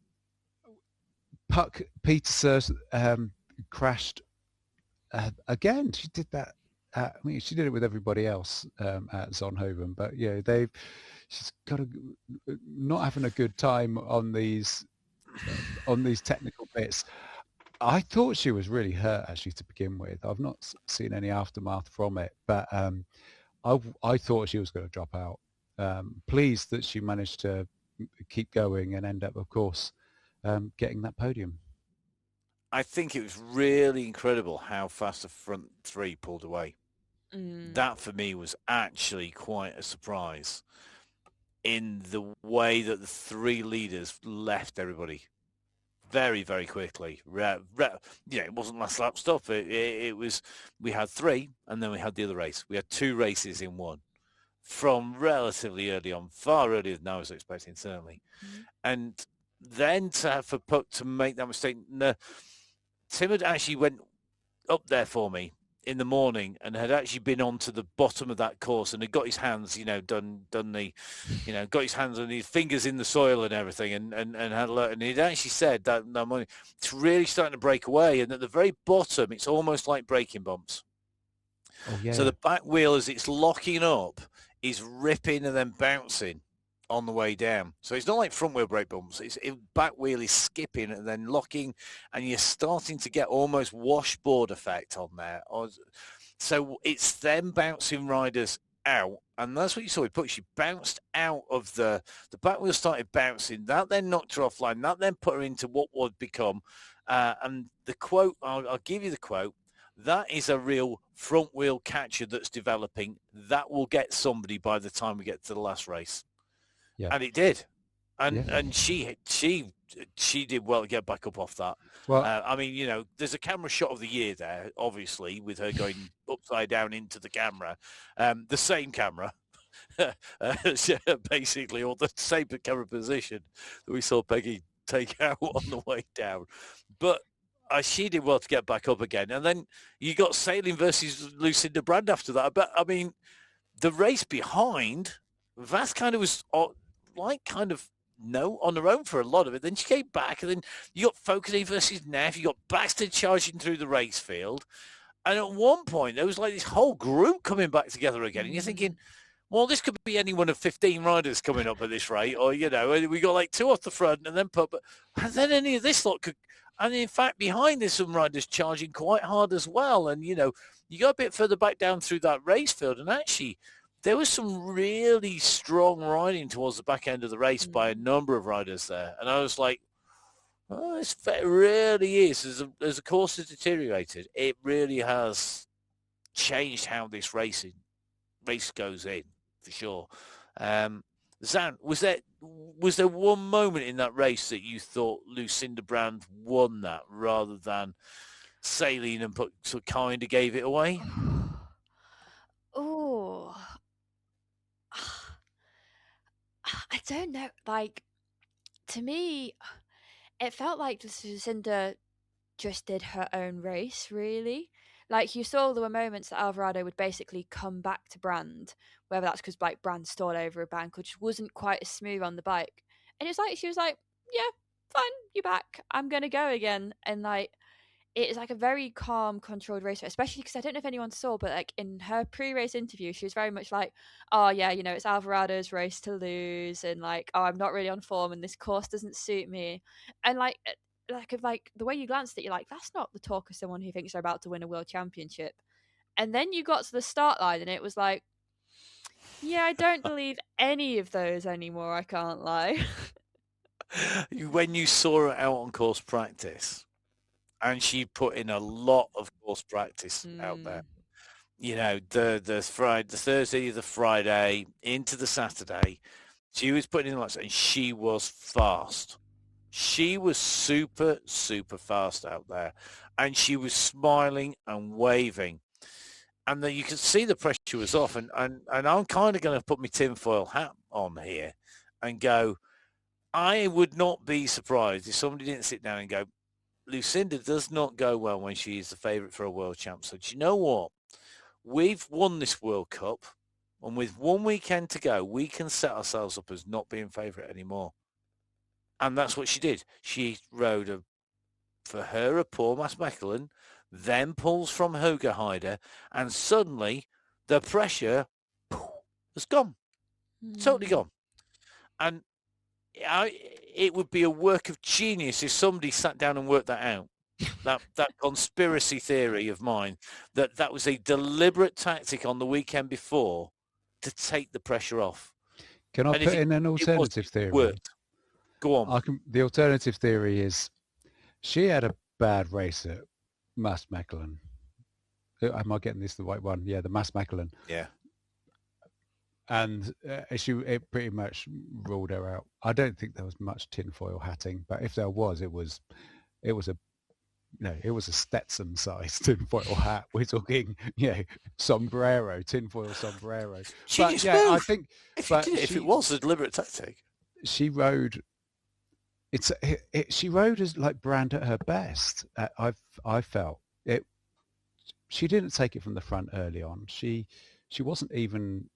Puck Peterser crashed again. She did that. She did it with everybody else at Zonhoven, but she's got not having a good time on these technical bits. I thought she was really hurt actually to begin with. I've not seen any aftermath from it, but I thought she was going to drop out. Pleased that she managed to keep going and end up, of course, getting that podium. I think it was really incredible how fast the front three pulled away. That for me was actually quite a surprise in the way that the three leaders left everybody very, very quickly. It wasn't last lap stuff. It was, we had three and then we had the other race. We had two races in one from relatively early on, far earlier than I was expecting, certainly. And then for Puck to make that mistake, Tim had actually went up there for me in the morning and had actually been onto the bottom of that course and had got his hands, done the, got his hands and his fingers in the soil and everything, and had alert. And he'd actually said that morning, it's really starting to break away, and at the very bottom, it's almost like braking bumps. Oh, yeah. So the back wheel, as it's locking up, is ripping and then bouncing on the way down. So it's not like front wheel brake bumps. Back wheel is skipping and then locking, and you're starting to get almost washboard effect on there. So it's them bouncing riders out, and that's what you saw with Puck. She bounced out of the back wheel, started bouncing. That then knocked her offline. That then put her into what would become, and the quote, I'll give you the quote, that is a real front wheel catcher that's developing. That will get somebody by the time we get to the last race. Yeah. And it did. And she did well to get back up off that. Well, there's a camera shot of the year there, obviously, with her going upside down into the camera. The same camera, basically, or the same camera position that we saw Peggy take out on the way down. But she did well to get back up again. And then you got sailing versus Lucinda Brand after that. But, the race behind, Vath kind of was on her own for a lot of it. Then she came back, and then you got Fogarty versus Neff. You got Baxter charging through the race field. And at one point, there was like this whole group coming back together again. And you're thinking, well, this could be any one of 15 riders coming up at this rate. Or, we got like two off the front and then any of this lot could. And in fact, behind there's some riders charging quite hard as well. And, you got a bit further back down through that race field. And actually, there was some really strong riding towards the back end of the race by a number of riders there. And I was like, oh, it really is. As the course has deteriorated, it really has changed how this race goes in, for sure. Zan, was there one moment in that race that you thought Lucinda Brand won that rather than Saline and kind of gave it away? Oh, I don't know. Like, to me, it felt like Lucinda just did her own race, really. Like, you saw there were moments that Alvarado would basically come back to Brand, whether that's because like Brand stalled over a bank or just wasn't quite as smooth on the bike. And it's like, she was like, yeah, fine, you're back. I'm going to go again. And like, it's like a very calm, controlled race, especially because I don't know if anyone saw, but like in her pre-race interview, she was very much like, oh yeah, it's Alvarado's race to lose. And like, oh, I'm not really on form and this course doesn't suit me. And like the way you glanced at it, you're like, that's not the talk of someone who thinks they're about to win a world championship. And then you got to the start line and it was like, yeah, I don't believe any of those anymore, I can't lie. When you saw her out on course practice, and she put in a lot of course practice out there, the Thursday, the Friday, into the Saturday, she was putting in lots, and she was fast. She was super, super fast out there, and she was smiling and waving. And then you could see the pressure was off. And I'm kind of going to put my tinfoil hat on here and go, I would not be surprised if somebody didn't sit down and go, Lucinda does not go well when she is the favourite for a world champ. So do you know what? We've won this World Cup, and with one weekend to go, we can set ourselves up as not being favourite anymore. And that's what she did. She rode a poor Maasmechelen, then pulls from Hoogerheider, and suddenly the pressure has gone. Totally gone. And it would be a work of genius if somebody sat down and worked that out. That conspiracy theory of mine, that was a deliberate tactic on the weekend before to take the pressure off. Can I put in an alternative theory? Worked. Go on. The alternative theory is she had a bad race at Maasmechelen. Am I getting this the right one? Yeah, the Maasmechelen. Yeah. And it pretty much ruled her out. I don't think there was much tinfoil hatting, but if there was, it was a Stetson-sized tinfoil hat. We're talking, sombrero, tinfoil sombrero. But yeah, I think if it was a deliberate tactic, she rode. She rode as like Brand at her best. I felt it. She didn't take it from the front early on. She wasn't even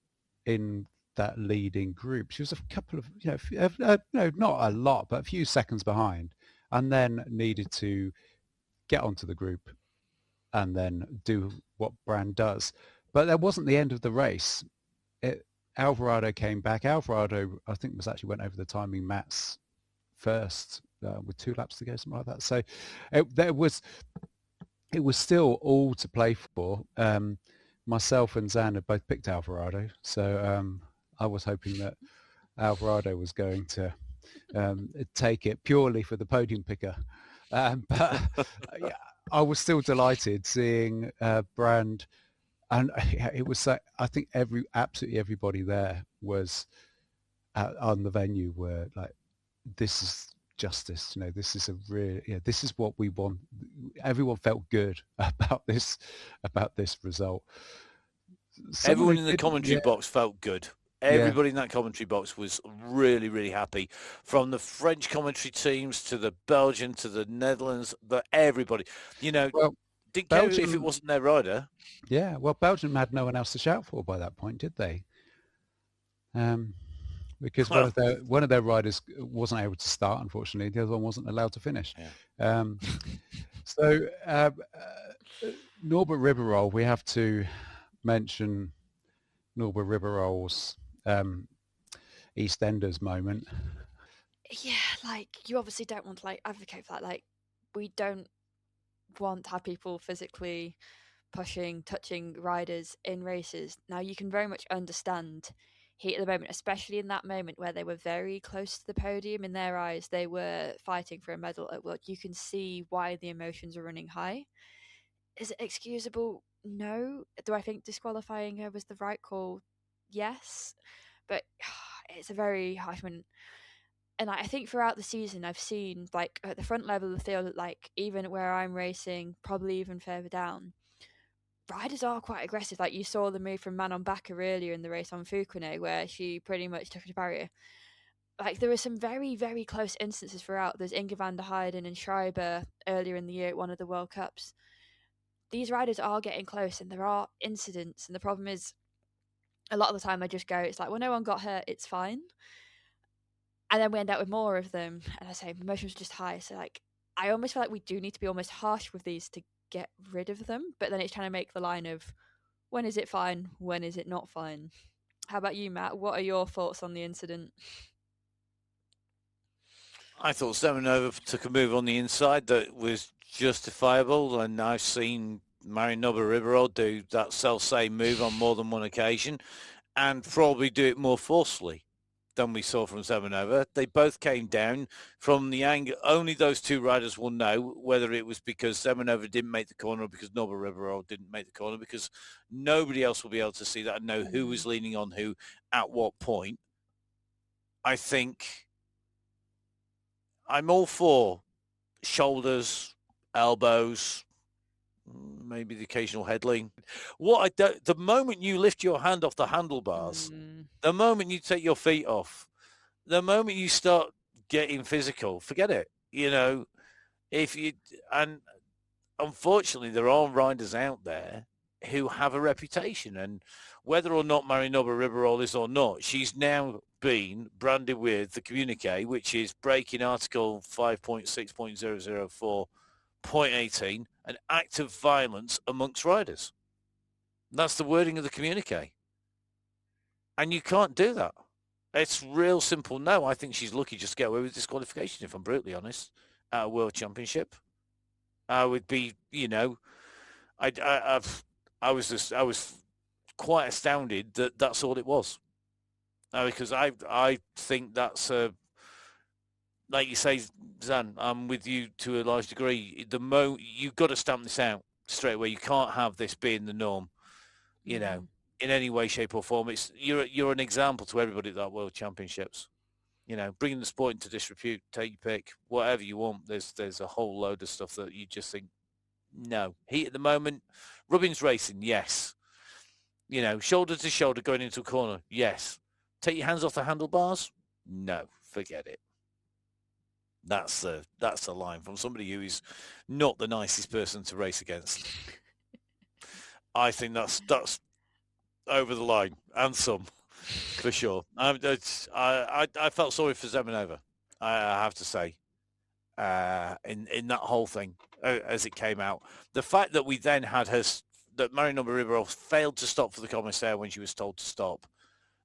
in that leading group. She was a couple of not a lot, but a few seconds behind, and then needed to get onto the group and then do what Brand does. But that wasn't the end of the race. Alvarado came back. Alvarado, I think, went over the timing mats first with 2 laps to go, something like that. So it was still all to play for. Myself and Zan had both picked Alvarado, so I was hoping that Alvarado was going to take it purely for the podium picker. But yeah, I was still delighted seeing Brand, and it was. I think absolutely everybody there was on the venue were like, "This is justice." This is this is what we want. Everyone felt good about this result. Everyone in the commentary box felt good. Everybody in that commentary box was really, really happy. From the French commentary teams to the Belgian to the Netherlands, everybody. Didn't care if it wasn't their rider. Yeah, well, Belgium had no one else to shout for by that point, did they? Because one of their riders wasn't able to start, unfortunately. The other one wasn't allowed to finish. Yeah. So Norbert Ribeyrolles, we have to mention Norbert Ribeyrolles' EastEnders moment. Yeah, you obviously don't want to advocate for that. We don't want to have people physically pushing, touching riders in races. Now, you can very much understand heat at the moment, especially in that moment where they were very close to the podium. In their eyes, they were fighting for a medal at World. You can see why the emotions are running high. Is it excusable? No. Do I think disqualifying her was the right call? Yes. But it's a very harsh one. And I think throughout the season, I've seen, at the front level of the field, even where I'm racing, probably even further down, riders are quite aggressive. You saw the move from Manon Bakker earlier in the race on Fukune, where she pretty much took a barrier. There were some very, very close instances throughout. There's Inge van der Heijden and Schreiber earlier in the year at one of the World Cups. These riders are getting close, and there are incidents. And the problem is, a lot of the time I just go, it's well, no one got hurt, it's fine. And then we end up with more of them. And I say, emotions are just high. So, I almost feel we do need to be almost harsh with these to get rid of them. But then it's trying to make the line of, when is it fine? When is it not fine? How about you, Matt? What are your thoughts on the incident? I thought Semenova took a move on the inside that was justifiable, and I've seen Marion Ribeyrolles do that self-same move on more than one occasion, and probably do it more forcefully than we saw from Semenova. They both came down from the angle. Only those two riders will know whether it was because Semenova didn't make the corner or because Norbert Ribeyrolles didn't make the corner, because nobody else will be able to see that and know who was leaning on who at what point. I think I'm all for shoulders, elbows, maybe the occasional head lean. The moment you lift your hand off the handlebars, the moment you take your feet off, the moment you start getting physical, forget it. And unfortunately, there are riders out there who have a reputation, and whether or not Marinoba Ribeiro is or not, she's now been branded with the communique, which is breaking Article 5.6.004.18, an act of violence amongst riders. That's the wording of the communique. And you can't do that. It's real simple. No, I think she's lucky just to get away with disqualification, if I'm brutally honest, at a World Championship. I would be, I was quite astounded that that's all it was. Because I think that's, like you say, Zan, I'm with you to a large degree. You've got to stamp this out straight away. You can't have this being the norm, in any way, shape or form. You're an example to everybody at that World Championships. Bringing the sport into disrepute, take your pick, whatever you want. There's a whole load of stuff that you just think, no. Heat at the moment, Rubin's racing, yes. Shoulder to shoulder going into a corner, yes. Take your hands off the handlebars? No, forget it. That's a line from somebody who is not the nicest person to race against. I think that's over the line and some, for sure. I felt sorry for Zemanova, I have to say, in that whole thing as it came out. The fact that we then had that Marinoba Ribeiro failed to stop for the commissaire when she was told to stop,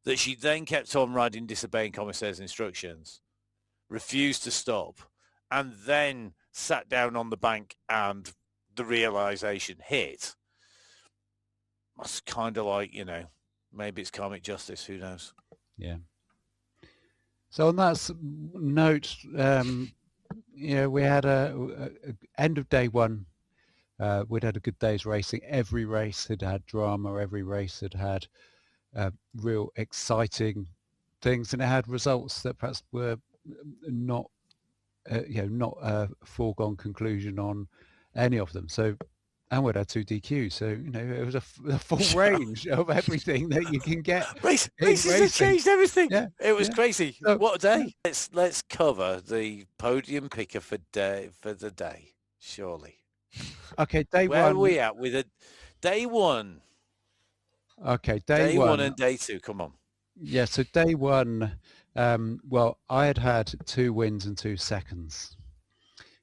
that she then kept on riding disobeying commissaire's instructions, refused to stop, and then sat down on the bank and the realization hit. That's kind of like, maybe it's karmic justice, who knows? Yeah. So on that note, we had a end of day one. We'd had a good day's racing. Every race had had drama. Every race had had real exciting things, and it had results that perhaps were not a foregone conclusion on any of them. So, and we'd had 2 DQs, so it was a full range of everything that you can get. Races have changed everything. Yeah, it was crazy. So, what a day! Let's cover the podium picker for the day, surely. Okay, day one. Where are we at with day one? Okay, day one and day two. Come on. Yeah, so day one. Well, I had 2 wins and 2 seconds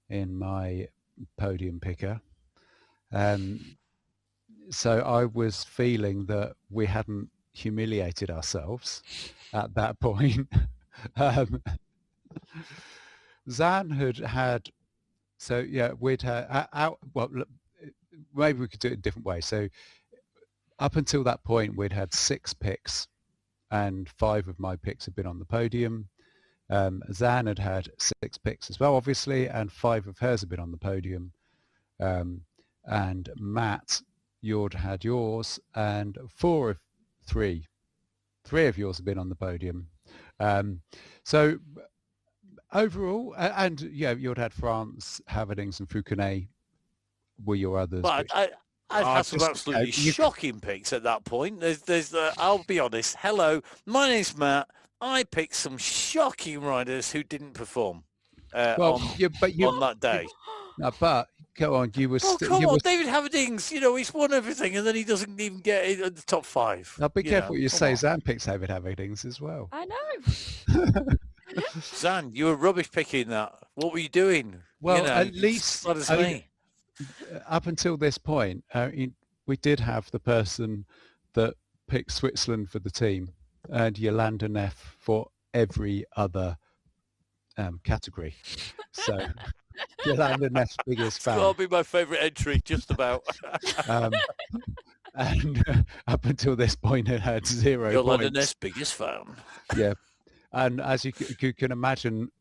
in my podium picker. So I was feeling that we hadn't humiliated ourselves at that point. Zan had, so yeah, we'd had, well, maybe we could do it a different way. So up until that point, we'd had 6 picks and 5 of my picks had been on the podium. Zan had 6 picks as well, obviously, and 5 of hers had been on the podium. And Matt, you'd had yours, and 3 of yours have been on the podium. So overall, and yeah, you'd had France, Haverdings and Foucault were your others. But I've had some absolutely shocking picks at that point. There's I'll be honest. Hello, my name's Matt. I picked some shocking riders who didn't perform on that day. No, but go on, you were. Come on, David Haverdings. He's won everything, and then he doesn't even get in the top 5. Now, be careful what you say. Zan picks David Haverdings as well. I know. Zan, you were rubbish picking that. What were you doing? Well, at least me. Up until this point, we did have the person that picked Switzerland for the team and Yolanda Neff for every other category. So Yolanda Neff's biggest fan. That'll be my favourite entry, just about. And up until this point, it had 0 Yolanda points. Neff's biggest fan. Yeah. And as you can imagine,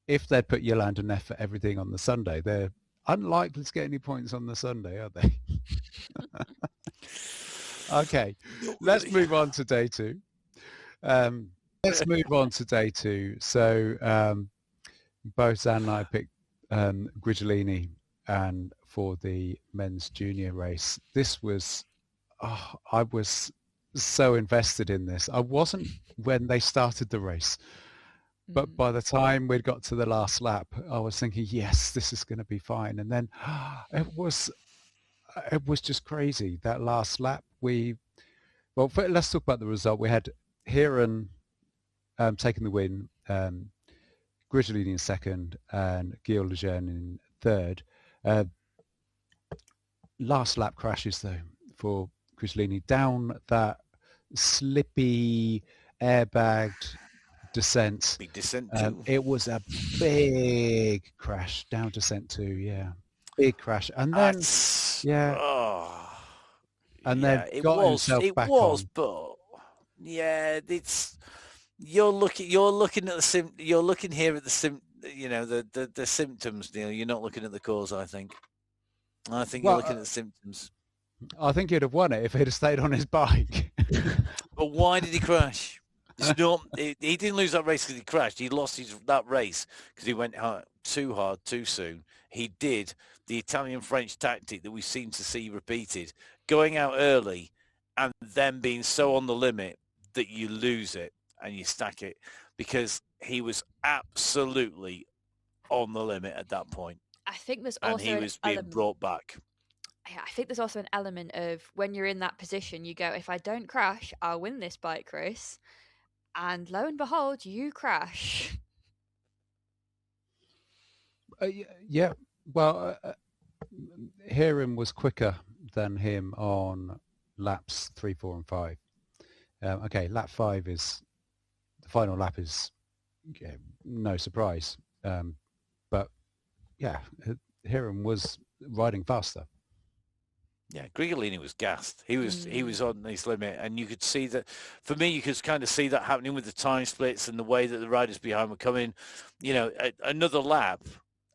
if they'd put Yolanda Neff for everything on the Sunday, they're unlikely to get any points on the Sunday, are they? Okay, let's move on to day 2. So both Zan and I picked Grigolini and for the men's junior race. This was, I was so invested in this. I wasn't when they started the race, but by the time we'd got to the last lap, I was thinking, yes, this is going to be fine. And then it was just crazy. That last lap, let's talk about the result. We had Heron taking the win, Grigolini in second, and Guillaume Lejeune in third. Last lap crashes, though, for Grigolini down that slippy, airbagged descent. Big descent it was a big crash down descent 2, yeah. Big crash. And then, then got himself back on. But yeah, it's you're looking at you're looking here at the symptoms, Neil. You're not looking at the cause, I think. You're looking at the symptoms. I think he'd have won it if he'd have stayed on his bike. But why did he crash? He didn't lose that race because he crashed. He lost that race because he went too hard too soon. He did the Italian-French tactic that we seem to see repeated, going out early and then being so on the limit that you lose it and you stack it, because he was absolutely on the limit at that point. I think there's also he was being brought back. I think there's also an element of when you're in that position, you go, if I don't crash, I'll win this bike race. And lo and behold, you crash. Yeah. Well, Heron was quicker than him on laps 3, 4, and 5. Okay, lap 5 is the final lap is no surprise. But yeah, Heron was riding faster. Yeah, Grigolini was gassed. He was on his limit, and you could see that. For me, you could kind of see that happening with the time splits and the way that the riders behind were coming. Another lap,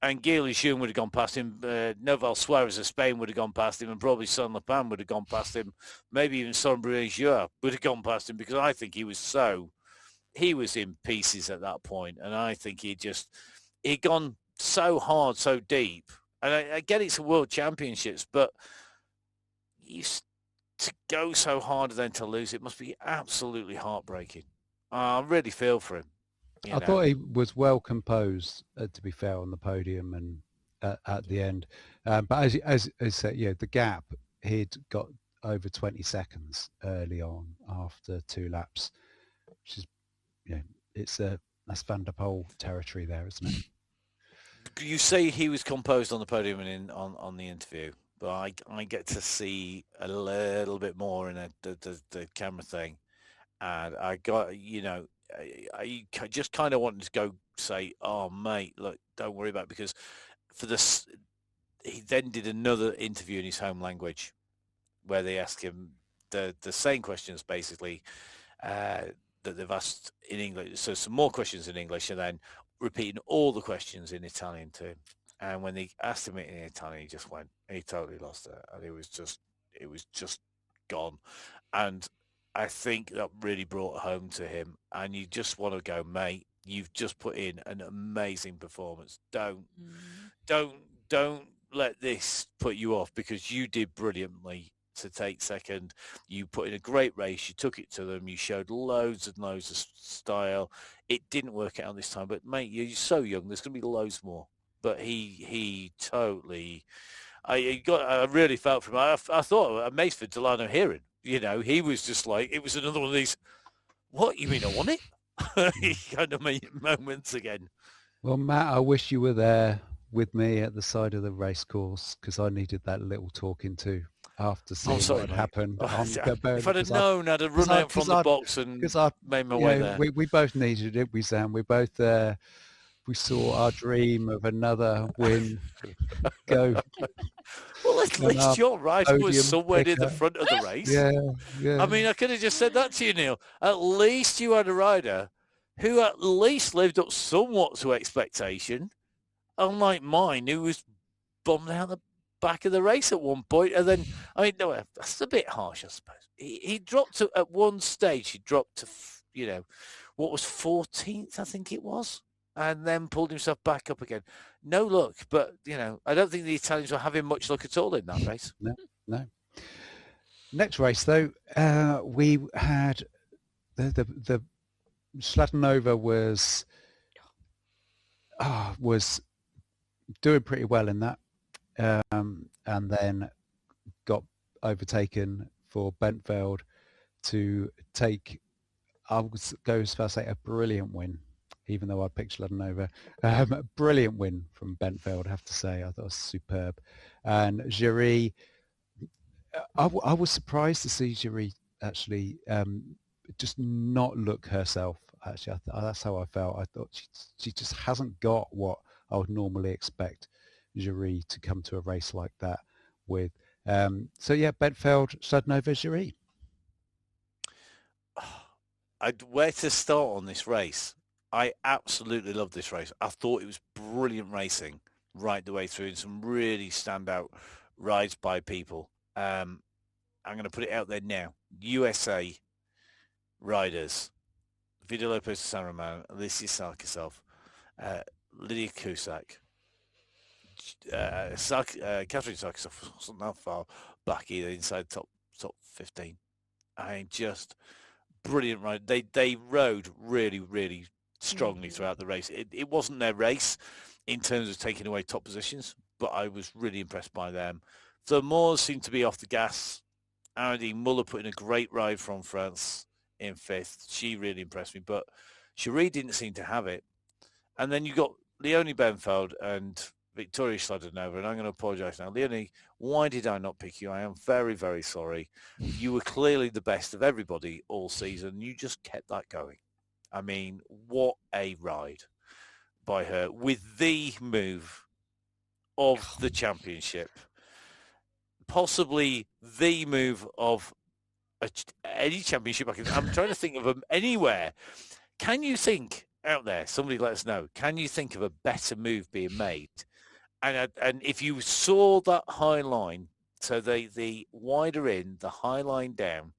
and Guillaume Lejeune would have gone past him. Noval Suarez of Spain would have gone past him, and probably Son Lepin would have gone past him. Maybe even Son Brunel would have gone past him, because I think he was in pieces at that point, and I think he'd gone so hard, so deep. And I get it's a World Championships, but to go so hard and then to lose, it must be absolutely heartbreaking. I really feel for him. I thought he was well composed, to be fair, on the podium and at the end. But as I said, the gap, he'd got over 20 seconds early on after 2 laps, which is, that's Van der Poel territory there, isn't it? You say he was composed on the podium and on the interview, but I get to see a little bit more in the camera thing, and I got I just kind of wanted to go say, oh mate, look, don't worry about it, because for this he then did another interview in his home language where they asked him the same questions basically that they've asked in English, so some more questions in English and then repeating all the questions in Italian to him. And when they asked him it in Italian, he totally lost it, and it was just gone. And I think that really brought home to him. And you just want to go, mate, you've just put in an amazing performance. Don't let this put you off, because you did brilliantly to take second. You put in a great race. You took it to them. You showed loads and loads of style. It didn't work out this time, but mate, you're so young. There's going to be loads more. But he totally, I really felt for him. I thought amazed for Delano Heron. He was just like, it was another one of these, what, you mean I won it? kind of moments again. Well, Matt, I wish you were there with me at the side of the race course, because I needed that little talking to after seeing what had happened. If I'd have known, I'd have run out from the box and made my way there. We both needed it, Sam. We both we saw our dream of another win go. Well, at least your rider was somewhere near the front of the race. Yeah. I mean, I could have just said that to you, Neil. At least you had a rider who at least lived up somewhat to expectation, unlike mine, who was bombed out the back of the race at one point. And then, I mean, no, that's a bit harsh, I suppose. He dropped to, at one stage, he dropped to, what was 14th, I think it was. and then pulled himself back up again. No luck, but, I don't think the Italians were having much luck at all in that race. No. Next race, though, we had the Slatanova was doing pretty well in that, and then got overtaken for Bentveld to take, I would go as far as say, a brilliant win, even though I picked Slatanova. A brilliant win from Bentveld, I have to say. I thought it was superb. And Giry, I was surprised to see Giry actually just not look herself. Actually, that's how I felt. I thought she just hasn't got what I would normally expect Giry to come to a race like that with. So yeah, Bentveld, Slatanova, Giry. Where to start on this race? I absolutely love this race. I thought it was brilliant racing right the way through, and some really standout rides by people. I'm going to put it out there now. USA riders: Vida Lopez San Román, Alicia Sarkisov, Lydia Cusack, Catherine Sarkisov wasn't that far back either, inside top 15. I mean, just brilliant ride. They rode really, really strongly throughout the race. It wasn't their race in terms of taking away top positions, but I was really impressed by them. The Moors seemed to be off the gas. Arendine Muller put in a great ride from France in 5th. She really impressed me, but Cherie didn't seem to have it. And then you got Leonie Bentveld and Victoria Sladanova, and I'm going to apologise now. Leonie, why did I not pick you? I am very, very sorry. You were clearly the best of everybody all season. You just kept that going. I mean, what a ride by her with the move of the championship. Possibly the move of any championship. I'm trying to think of them anywhere. Can you think out there, somebody let us know, can you think of a better move being made? And if you saw that high line, so the wider in, the high line down,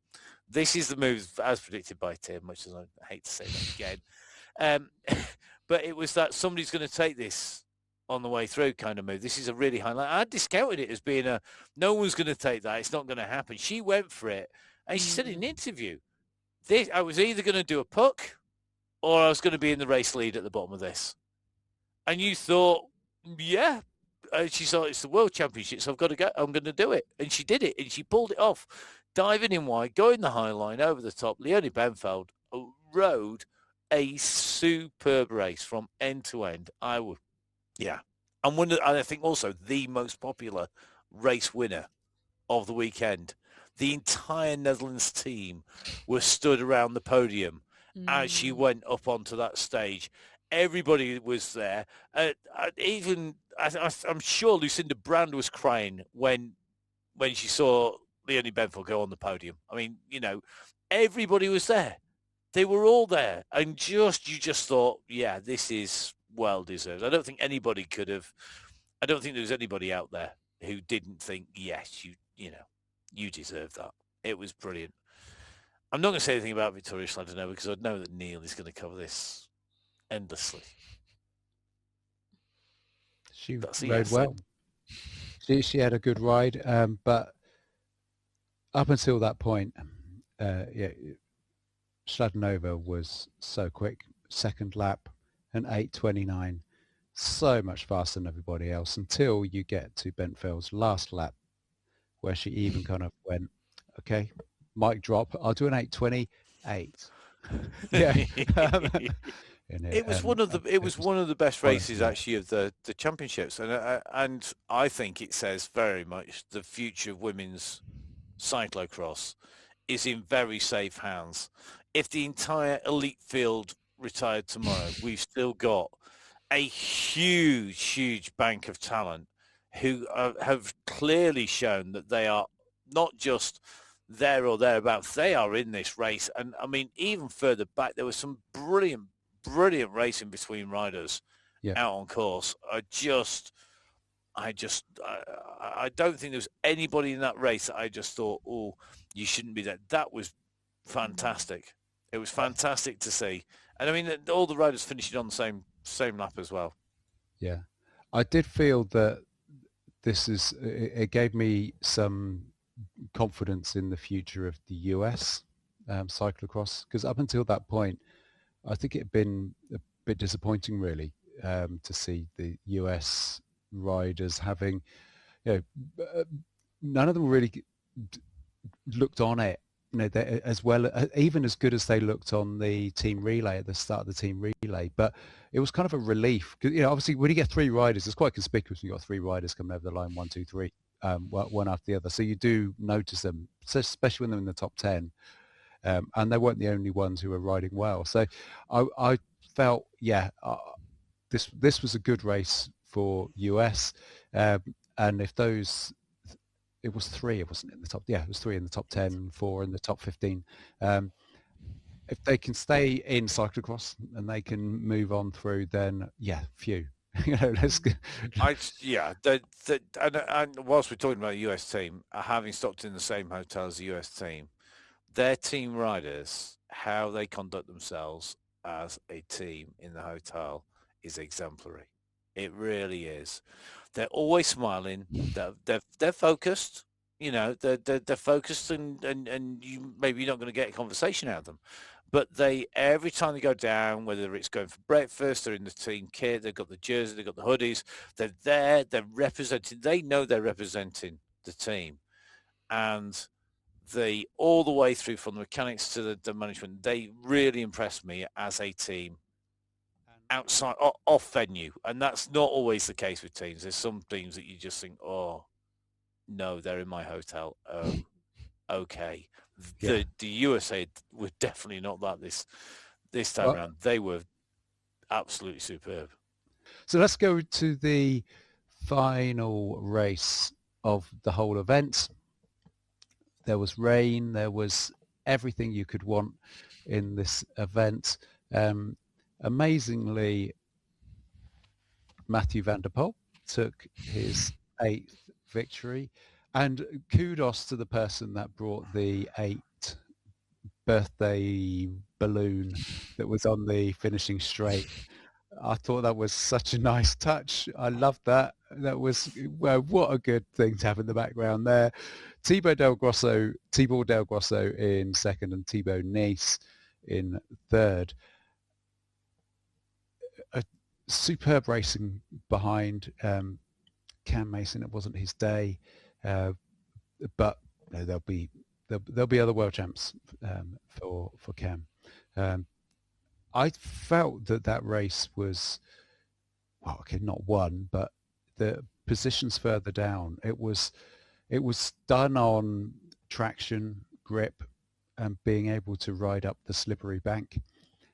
this is the move as predicted by Tim, much as I hate to say that again. But it was that somebody's going to take this on the way through kind of move. This is a really high line. I discounted it as being no one's going to take that. It's not going to happen. She went for it. And she said in an interview, I was either going to do a puck or I was going to be in the race lead at the bottom of this. And you thought, yeah. She thought, it's the World Championships, so I've got to go. I'm going to do it. And she did it. And she pulled it off. Diving in wide, going the high line, over the top. Leonie Bentveld rode a superb race from end to end. And I think also the most popular race winner of the weekend. The entire Netherlands team were stood around the podium as she went up onto that stage. Everybody was there. I'm sure Lucinda Brand was crying when she saw Leonie Bentveld go on the podium. I mean, everybody was there. They were all there. And you just thought, yeah, this is well deserved. I don't think there was anybody out there who didn't think, yes, you deserve that. It was brilliant. I'm not going to say anything about Victoria Sladanova because I know that Neil is going to cover this endlessly. She rode well. She had a good ride, but up until that point, Sladanova was so quick. Second lap, an 8:29, so much faster than everybody else until you get to Bentveld's last lap, where she even kind of went, okay, mic drop, I'll do an 8:28. Yeah. It was one of the best races actually of the championships, and I think it says very much the future of women's cyclocross is in very safe hands. If the entire elite field retired tomorrow, we've still got a huge bank of talent who have clearly shown that they are not just there or thereabouts. They are in this race, and I mean, even further back, there was some brilliant racing between riders out on course. I don't think there was anybody in that race that I just thought, oh, you shouldn't be there. That was fantastic. It was fantastic to see. And I mean, all the riders finishing on the same same lap as well. Yeah. I did feel that it gave me some confidence in the future of the US cyclocross, because up until that point, I think it had been a bit disappointing, really, to see the US riders having, none of them really looked on it, as well, even as good as they looked on the team relay at the start of the team relay. But it was kind of a relief, because obviously when you get three riders, it's quite conspicuous when you've got three riders coming over the line, 1, 2, 3, one after the other. So you do notice them, especially when they're in the top 10. And they weren't the only ones who were riding well. So I felt, this was a good race for US. And if those, it was three, it wasn't in the top, it was three in the top 10, 4 in the top 15. If they can stay in cyclocross and they can move on through, then phew. Let's go. And whilst we're talking about the US team, having stopped in the same hotel as the US team, their team riders, how they conduct themselves as a team in the hotel is exemplary. It really is. They're always smiling. They're focused. They're focused, and maybe you're not going to get a conversation out of them. But every time they go down, whether it's going for breakfast or in the team kit, they've got the jersey, they've got the hoodies. They're there. They're representing. They know they're representing the team, and they all the way through from the mechanics to the management. They really impressed me as a team outside off venue, and that's not always the case with teams. There's some teams that you just think, oh no, they're in my hotel. Okay. The USA were definitely not that this time around. They were absolutely superb. So let's go to the final race of the whole event. There was rain. There was everything you could want in this event. Amazingly, Mathieu van der Poel took his 8th victory, and kudos to the person that brought the 8th birthday balloon that was on the finishing straight. I thought that was such a nice touch. I loved that. That was, what a good thing to have in the background there. Thibaut Del Grosso in second, and Thibaut Nice in third. A superb racing behind Cam Mason. It wasn't his day, but there'll be other world champs for Cam. I felt that race was, not won, but the positions further down. It was done on traction, grip, and being able to ride up the slippery bank,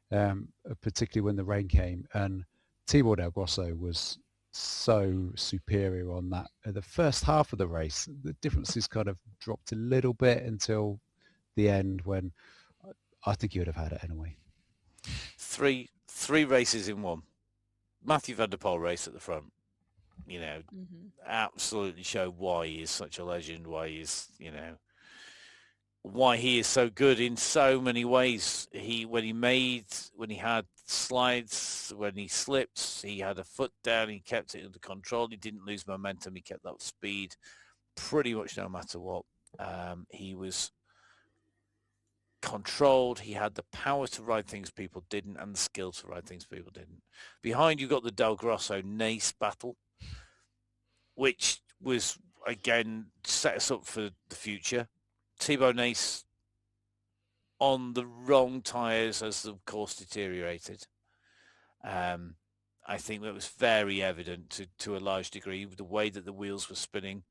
particularly when the rain came. And Thibaut Del Grosso was so superior on that. The first half of the race, the differences kind of dropped a little bit until the end, when I think he would have had it anyway. Three races in one. Mathieu van der Poel race at the front, absolutely showed why he is such a legend, why he is, why he is so good in so many ways. When he had slides, when he slipped, he had a foot down, he kept it under control, he didn't lose momentum, he kept that speed pretty much no matter what. He was controlled, he had the power to ride things people didn't, and the skill to ride things people didn't. Behind you got the Del Grosso Nace battle, which was again set us up for the future. Thibaut Nace on the wrong tyres as the course deteriorated. I think that was very evident to a large degree with the way that the wheels were spinning,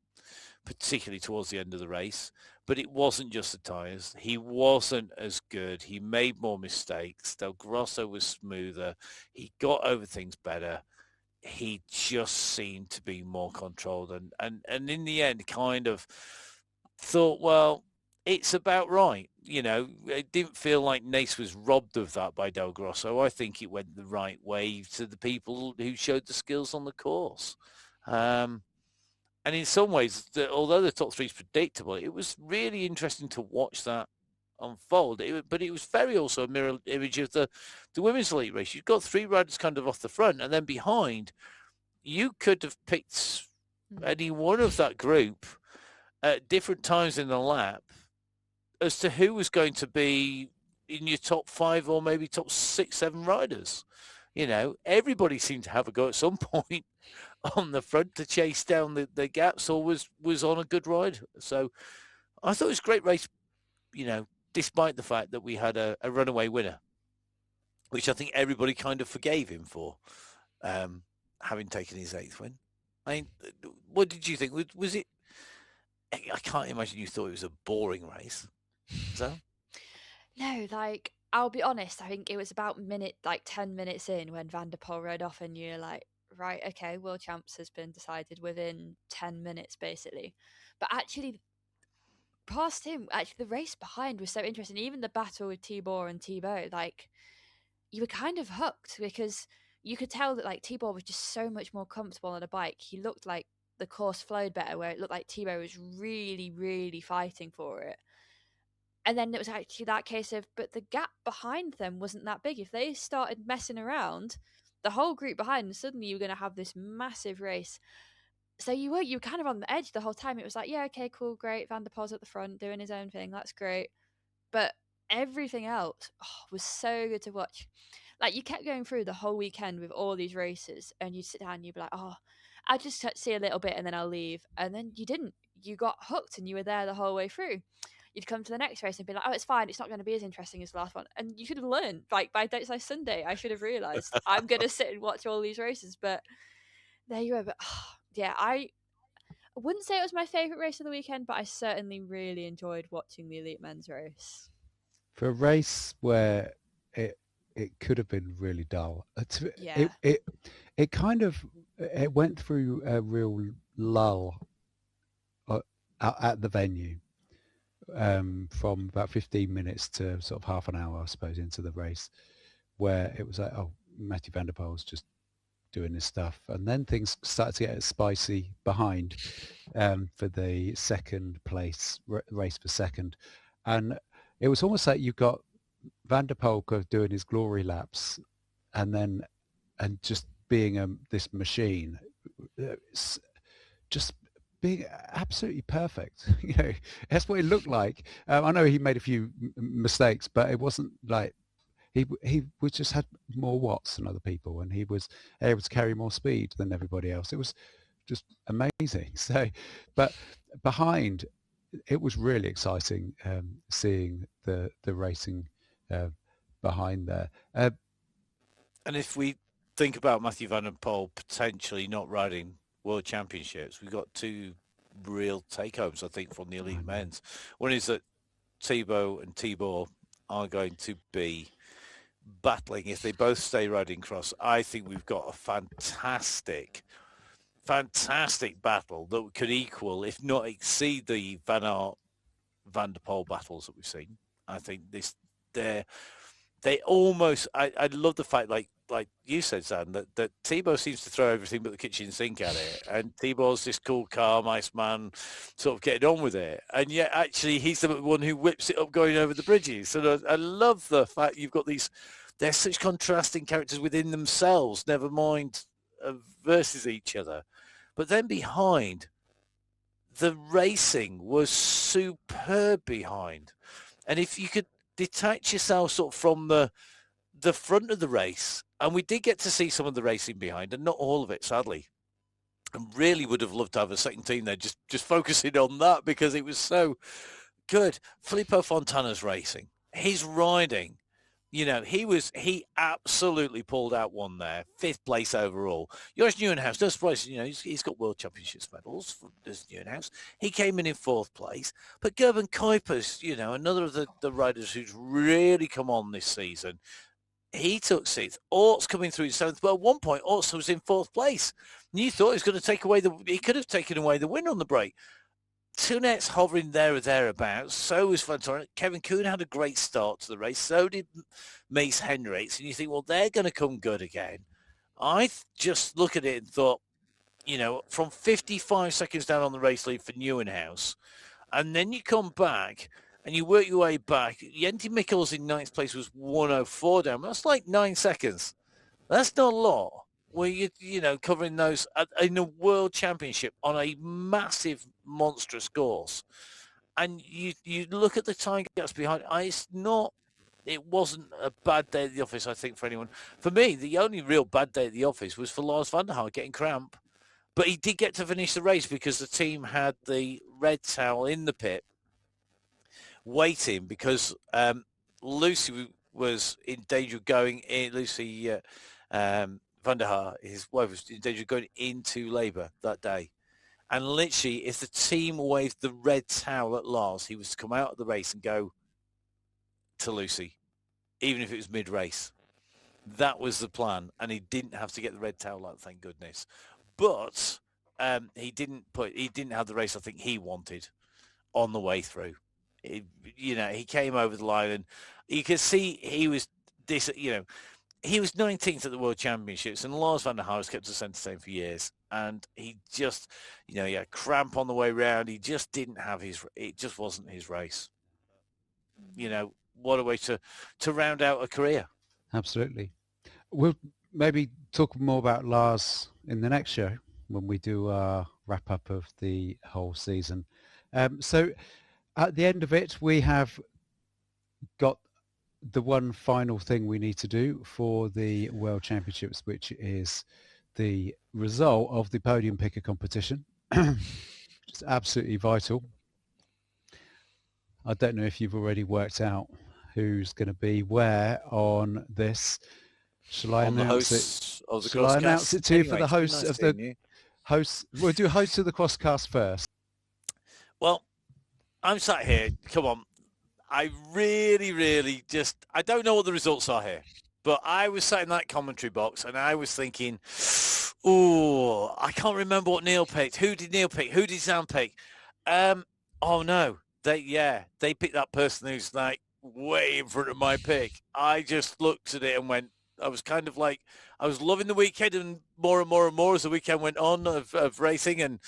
particularly towards the end of the race. But it wasn't just the tyres. He wasn't as good. He made more mistakes. Del Grosso was smoother. He got over things better. He just seemed to be more controlled. And in the end, kind of thought, well, it's about right. It didn't feel like Nace was robbed of that by Del Grosso. I think it went the right way to the people who showed the skills on the course. And in some ways, although the top three is predictable, it was really interesting to watch that unfold. But it was very also a mirror image of the women's elite race. You've got 3 riders kind of off the front, and then behind, you could have picked any one of that group at different times in the lap as to who was going to be in your top 5 or maybe top 6, 7 riders. You know, everybody seemed to have a go at some point on the front to chase down the gaps, or was on a good ride. So I thought it was a great race, you know, despite the fact that we had a runaway winner, which I think everybody kind of forgave him for, having taken his 8th win. I mean, what did you think? Was it? I can't imagine you thought it was a boring race. So? No, like, I'll be honest, I think it was about 10 minutes in when Van der Poel rode off and you're like, right, okay, World Champs has been decided within 10 minutes, basically. But actually, past him, the race behind was so interesting. Even the battle with Tibor and Thibaut, like, you were kind of hooked because you could tell that, like, Tibor was just so much more comfortable on a bike. He looked like the course flowed better, where it looked like Thibaut was really, really fighting for it. And then it was actually that case of, but the gap behind them wasn't that big. If they started messing around, the whole group behind, suddenly you were going to have this massive race. So you were kind of on the edge the whole time. It was like, yeah, okay, cool, great. Van der Poel's at the front doing his own thing. That's great. But everything else was so good to watch. Like, you kept going through the whole weekend with all these races, and you'd sit down and you'd be like, oh, I'll just see a little bit and then I'll leave. And then you didn't. You got hooked and you were there the whole way through. You'd come to the next race and be like, oh, it's fine. It's not going to be as interesting as the last one. And you should have learned, like, by Sunday, I should have realised I'm going to sit and watch all these races. But there you go. But yeah, I wouldn't say it was my favourite race of the weekend, but I certainly really enjoyed watching the elite men's race. For a race where it could have been really dull, it kind of went through a real lull at the venue. From about 15 minutes to sort of half an hour, I suppose, into the race, where it was like, oh, Mathieu van der Poel's just doing his stuff. And then things started to get spicy behind for the second place, race for second. And it was almost like you got Van der Poel doing his glory laps and just being this machine, just being absolutely perfect. You know, that's what it looked like. I know he made a few mistakes, but it wasn't like he was just had more watts than other people, and he was able to carry more speed than everybody else. It was just amazing. So, but behind, it was really exciting seeing the racing behind there. And if we think about Mathieu van der Poel potentially not riding World Championships, we've got 2 real take-homes, I think, from the elite men's. One is that Thibaut and Tibor are going to be battling. If they both stay riding cross, I think we've got a fantastic battle that could equal, if not exceed, the Van Aert, Van der Poel battles that we've seen. I think they almost, I love the fact, like you said, Zan, that Thibaut seems to throw everything but the kitchen sink at it, and Thibaut's this cool, calm, ice man, sort of getting on with it, and yet actually he's the one who whips it up going over the bridges. And I love the fact you've got they're such contrasting characters within themselves, never mind versus each other. But then behind, the racing was superb behind, and if you could detach yourself sort of from the front of the race, and we did get to see some of the racing behind, and not all of it, sadly. And really would have loved to have a second team there just focusing on that, because it was so good. Filippo Fontana's racing, his riding, you know, he absolutely pulled out one there, 5th place overall. Joris Nieuwenhuis, no surprise, you know, he's got World Championships medals for Nieuwenhuis. He came in 4th place. But Gerben Kuipers, you know, another of the riders who's really come on this season, he took 6th. Orts coming through in 7th. But at one point, Orts was in 4th place. And you thought he was going to take away he could have taken away the win on the break. Tunet's hovering there or thereabouts. So was Fontana. Kevin Kuhn had a great start to the race. So did Mace Henriks. And you think, well, they're going to come good again. I just look at it and thought, you know, from 55 seconds down on the race lead for Nieuwenhuis, and then you come back and you work your way back. Jenti Mikkels in 9th place was 1:04 down. That's like 9 seconds. That's not a lot. Where you know, covering those in a world championship on a massive, monstrous course, and you look at the time gaps behind. It wasn't a bad day at the office, I think, for anyone. For me, the only real bad day at the office was for Lars van der Haar getting cramp. But he did get to finish the race because the team had the red towel in the pit waiting because Lucy was in danger of going in. Lucy van der Haar, his wife, was in danger of going into labour that day. And literally, if the team waved the red towel at Lars, he was to come out of the race and go to Lucy, even if it was mid-race. That was the plan, and he didn't have to get the red towel out, thank goodness. But he didn't have the race I think he wanted on the way through. He came over the line, and you could see he was he was 19th at the World Championships, and Lars van der Haar has kept us entertained for years. And he just, he had cramp on the way round. He just didn't have it just wasn't his race. What a way to round out a career. Absolutely. We'll maybe talk more about Lars in the next show when we do our wrap-up of the whole season. So at the end of it, we have got the one final thing we need to do for the World Championships, which is the result of the podium picker competition. It's absolutely vital. I don't know if you've already worked out who's going to be where on this. Shall I announce it? Shall I announce it to you for the host of the host? We'll do host of the Crosscast first. Well, I'm sat here. Come on. I really, really I don't know what the results are here, but I was sat in that commentary box and I was thinking, I can't remember what Neil picked. Who did Neil pick? Who did Sam pick? Oh no. They picked that person who's like way in front of my pick. I just looked at it and went, I was kind of like, I was loving the weekend and more as the weekend went on of racing, and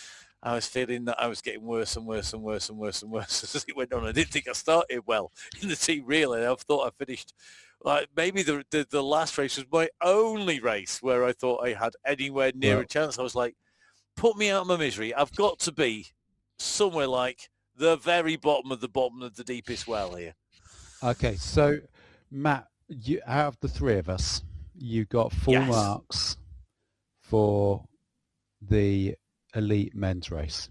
I was feeling that I was getting worse and worse and worse and worse and worse as it went on. I didn't think I started well in the team, really. I thought I finished, like, maybe the last race was my only race where I thought I had anywhere near a chance. I was like, put me out of my misery. I've got to be somewhere like the very bottom of the deepest well here. Okay, so Matt, out of the three of us, you got full marks for the elite men's race.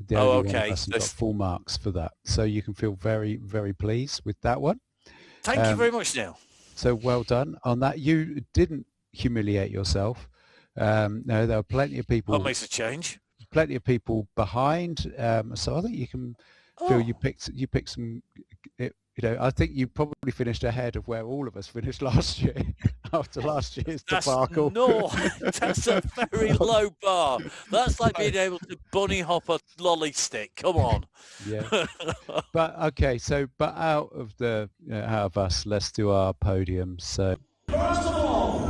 The only one of us got full marks for that. So you can feel very, very pleased with that one. Thank you very much, Neil. So well done on that. You didn't humiliate yourself. No, there were plenty of people. That makes a change. Plenty of people behind. So I think you can feel you picked some. I think you probably finished ahead of where all of us finished last year after last year's debacle. No, that's a very low bar. That's like being able to bunny hop a lolly stick. Come on. Yeah. But okay, but out of us, let's do our podium. So. First of all,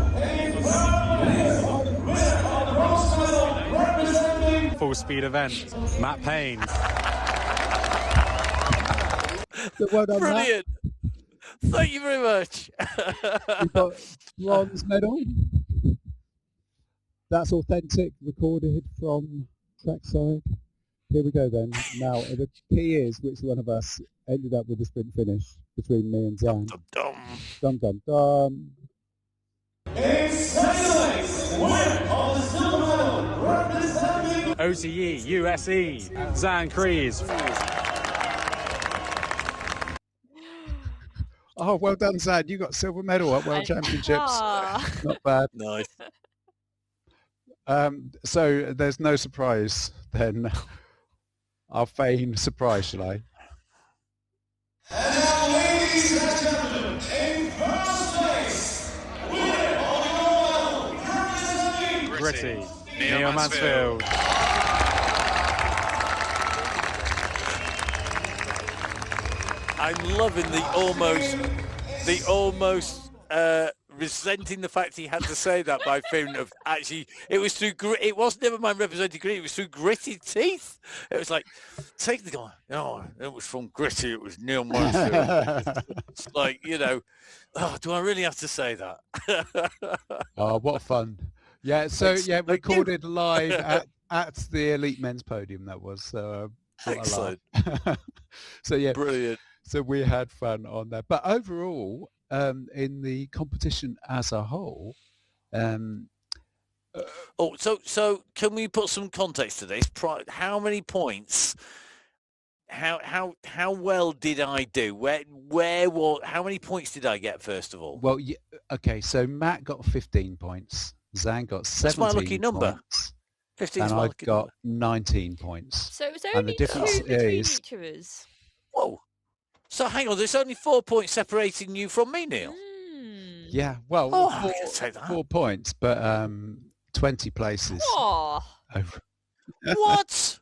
representing full speed event, Matt Payne. So well done, brilliant. Matt. Thank you very much. You've got bronze medal. That's authentic, recorded from trackside. Here we go then. Now, the key is which one of us ended up with the sprint finish between me and Zan. Dum, dum, dum. in second place, winner of the silver medal, representing OCE, USE, Zan Krees. Oh, well done, Zan. You got silver medal at World Championships. Not bad. Nice. So there's no surprise then. I'll feign surprise, shall I? And now, ladies and gentlemen, in first place, winner of the gold medal, representing Gritty, Neil Mansfield. I'm loving the almost resenting the fact he had to say that by feeling of actually it was through it was never mind representing grit, it was through gritted teeth. It was like take the guy, it was from Gritty, it was Neil Mansfield. It's like, do I really have to say that? Oh, what fun. Yeah, so recorded live at the Elite Men's Podium, that was. So excellent. So yeah, brilliant. So we had fun on that. But overall, in the competition as a whole, so can we put some context to this? How many points? How well did I do? How many points did I get first of all? Well, okay. So Matt got 15 points. Zan got 17 That's my lucky number. Points. 15 and I got 19 points. So it was only the difference two between is, each of us. Whoa. So hang on, there's only 4 points separating you from me, Neil. Yeah, well, I can take that. 4 points, but 20 places. Oh. Over. What?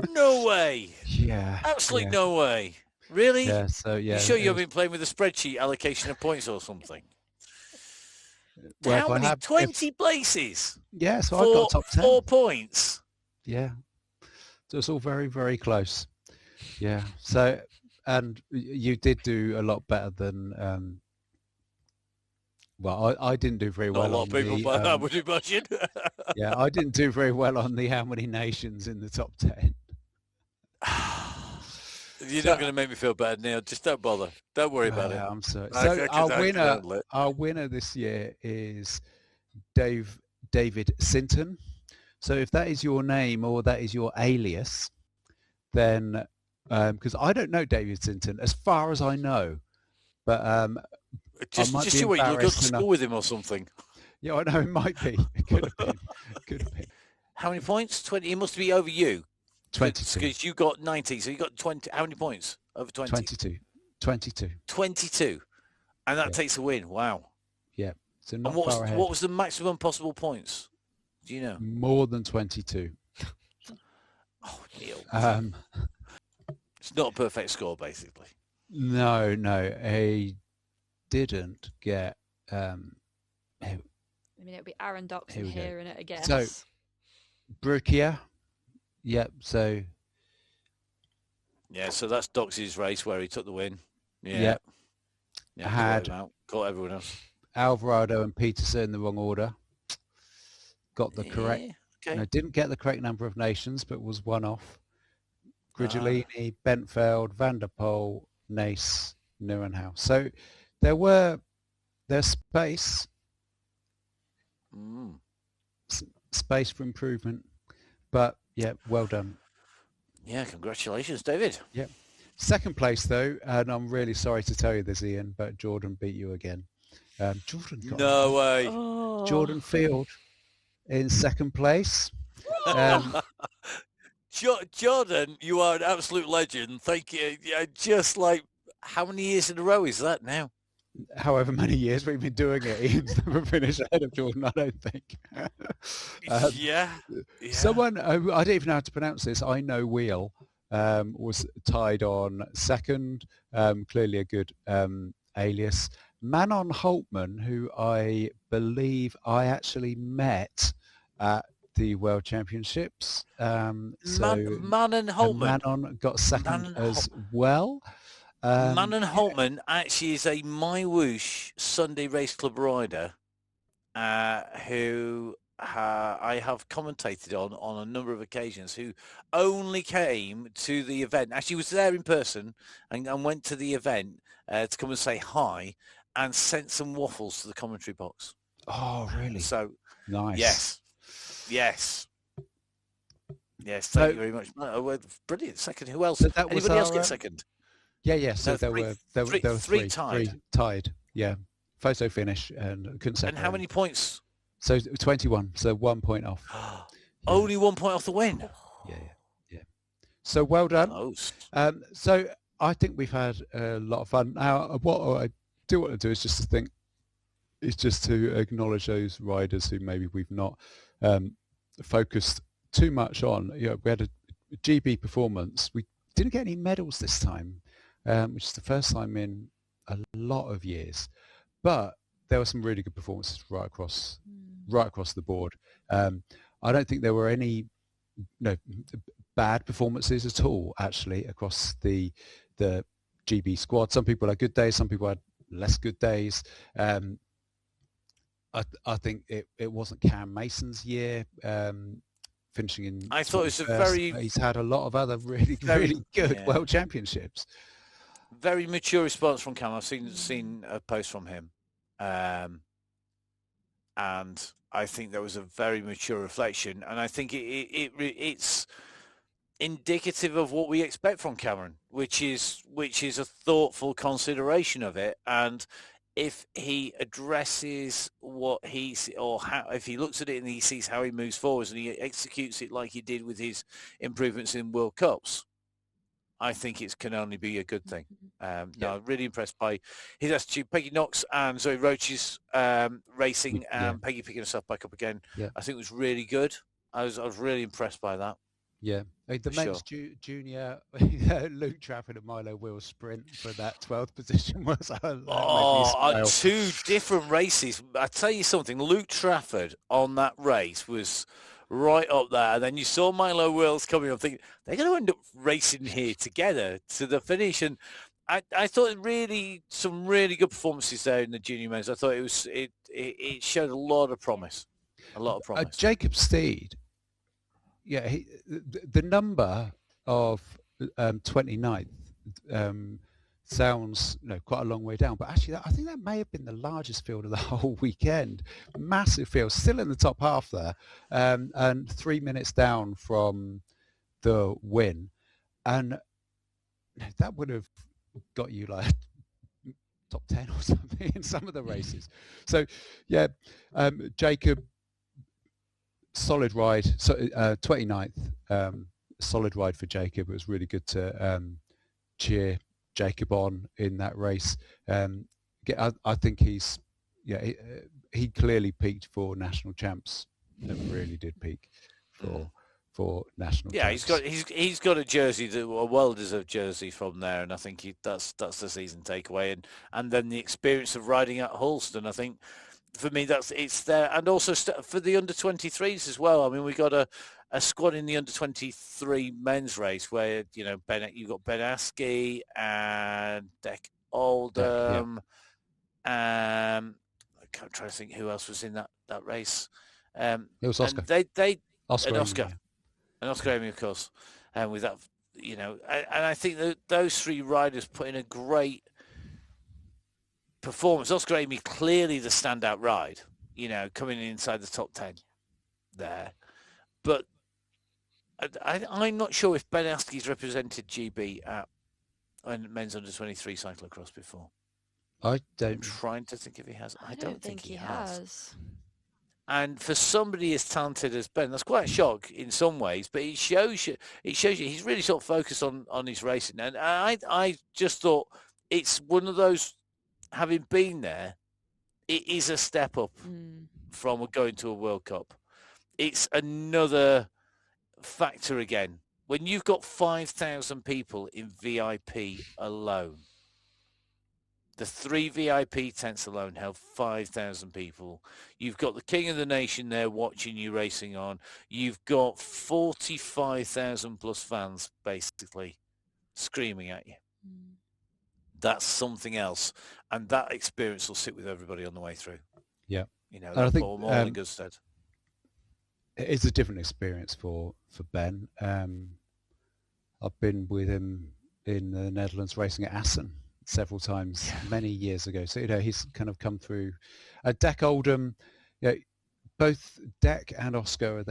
No way. Yeah. Absolutely no way. Really? Yeah, so yeah. You sure you haven't been playing with a spreadsheet allocation of points or something? Well, how many? 20 places? Yeah, so I got top 10. 4 points. Yeah. So it's all very, very close. Yeah. So, and you did do a lot better than, well, I didn't do very well. Not a lot of people, but I would imagine. Yeah, I didn't do very well on the how many nations in the top 10. You're not going to make me feel bad, Neil. Just don't bother. Don't worry about it. I'm sorry. So our winner this year is David Sinton. So if that is your name or that is your alias, then because I don't know David Sinton as far as I know, but just you wait. You'll go to school with him or something. Yeah, I know it might be. It could have been. Could have been. How many points? 20. He must be over you. 22. Because you got 90, so you got 20. How many points? Over 20? 22. 22. And that takes a win. Wow. Yeah. So not and far ahead. What was the maximum possible points? Do you know? More than 22. Oh, Neil. It's not a perfect score, basically. No. He didn't get... I mean, it'll be Aaron Doxon here in it, I guess. So, Brukia. Yep, so... Yeah, so that's Doxy's race where he took the win. Yeah. Yep. Yeah, had caught everyone else. Alvarado and Peterson in the wrong order. Got the correct... Okay. No, didn't get the correct number of nations, but was one off. Grigolini, Bentfeld, Van der Poel, Nace, Neuenhouse. So there's space. Space for improvement. But, yeah, well done. Yeah, congratulations, David. Yep. Second place, though, and I'm really sorry to tell you this, Ian, but Jordan beat you again. Jordan got no way. Oh. Jordan Field in second place. Jordan, you are an absolute legend. Thank you. Yeah, just like, how many years in a row is that now? However many years we've been doing it, Ian's never finished ahead of Jordan, I don't think. Yeah. Someone, I don't even know how to pronounce this, I know Wheel, was tied on second, clearly a good alias. Manon Holtman, who I believe I actually met at the World Championships. Manon Holtman. Manon got second as well. Manon Holtman actually is a My Whoosh Sunday Race Club rider who I have commentated on a number of occasions, who only came to the event. Actually was there in person and went to the event to come and say hi and sent some waffles to the commentary box. Oh, really? So, nice. Yes. Thank you very much. Brilliant. Second. Who else? Anybody else get second? Yeah. So there were three tied. Yeah. Photo finish and couldn't separate. And how many points? So 21. So 1 point off. Only 1 point off the win. Yeah. So well done. Close. So I think we've had a lot of fun. Now, what I do want to do is just to acknowledge those riders who maybe we've not focused too much on. You know, we had a GB performance. We didn't get any medals this time, which is the first time in a lot of years. But there were some really good performances right across the board. I don't think there were any bad performances at all, actually, across the GB squad. Some people had good days, some people had less good days. I think it wasn't Cam Mason's year, finishing in. I thought it was He's had a lot of other really good World Championships. Very mature response from Cam. I've seen a post from him, and I think there was a very mature reflection, and I think it's indicative of what we expect from Cameron, which is a thoughtful consideration of it. And if he addresses what he or how, if he looks at it and he sees how he moves forwards and he executes it like he did with his improvements in World Cups, I think it can only be a good thing. I'm really impressed by his attitude. Peggy Knox and Zoe Roach's racing, and Peggy picking herself back up again, I think was really good. I was really impressed by that. Yeah, the men's junior Luke Trafford and Milo Will sprint for that 12th position was two different races. I tell you something, Luke Trafford on that race was right up there, and then you saw Milo Wills coming up, thinking they're going to end up racing here together to the finish. And I thought some really good performances there in the junior men's. I thought it showed a lot of promise. Jacob Steed. Yeah, the number of 29th sounds quite a long way down, but actually I think that may have been the largest field of the whole weekend. Massive field, still in the top half there, and 3 minutes down from the win, and that would have got you like top 10 or something in some of the races. So Jacob, solid ride. So 29th, solid ride for Jacob. It was really good to cheer Jacob on in that race. I think he clearly peaked for national champs. Really did peak for national champs. He's got a jersey, a well-deserved jersey from there, and I think that's the season takeaway, and then the experience of riding at Hulst, and I think for me it's there, and also for the under-23s as well. I mean, we got a squad in the under-23 men's race where you've got Ben Askey and Deck Oldham. I'm trying to think who else was in that race. It was Oscar. And Oscar Amy, of course. And with that, and I think that those three riders put in a great performance. Oscar Amy clearly the standout ride, coming inside the top 10 there. But I'm not sure if Ben Askey's represented GB at men's under-23 cyclocross before. I'm trying to think if he has. I don't think he has. And for somebody as talented as Ben, that's quite a shock in some ways, but it shows you he's really sort of focused on his racing. And I just thought it's one of those, having been there, it is a step up from going to a World Cup. It's another factor again. When you've got 5,000 people in VIP alone, the 3 VIP tents alone held 5,000 people. You've got the king of the nation there watching you racing on. You've got 45,000 plus fans basically screaming at you. That's something else. And that experience will sit with everybody on the way through. Yeah. I think all in good stead. It's a different experience for Ben. I've been with him in the Netherlands racing at Assen several times many years ago. So, he's kind of come through. Deck Oldham, both Deck and Oscar are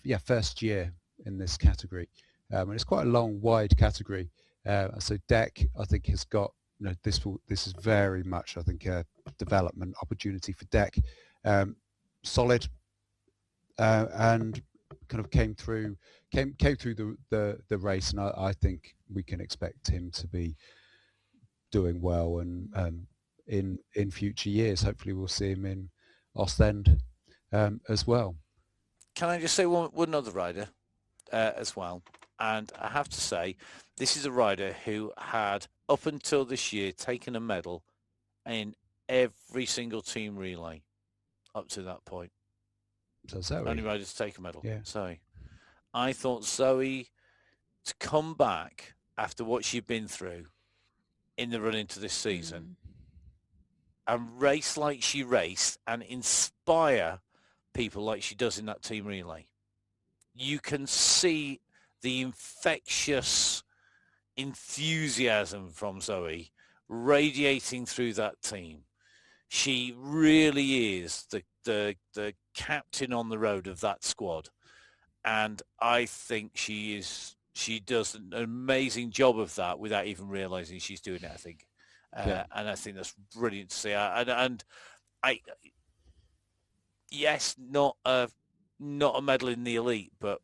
their first year in this category. And it's quite a long, wide category. So Deck, I think, has got, this is very much, I think, a development opportunity for Deck. Solid, and kind of came through the race, and I think we can expect him to be doing well, and in future years, hopefully we'll see him in Ostend as well. Can I just say one other rider as well? And I have to say, this is a rider who had, up until this year, taken a medal in every single team relay up to that point. So Zoe. Only rider to take a medal. Yeah. Zoe. I thought Zoe, to come back after what she'd been through in the run into this season and race like she raced and inspire people like she does in that team relay. You can see the infectious enthusiasm from Zoe radiating through that team. She really is the captain on the road of that squad. And I think she does an amazing job of that without even realizing she's doing it, I think. And I think that's brilliant to see. And I yes, not a medal in the elite, but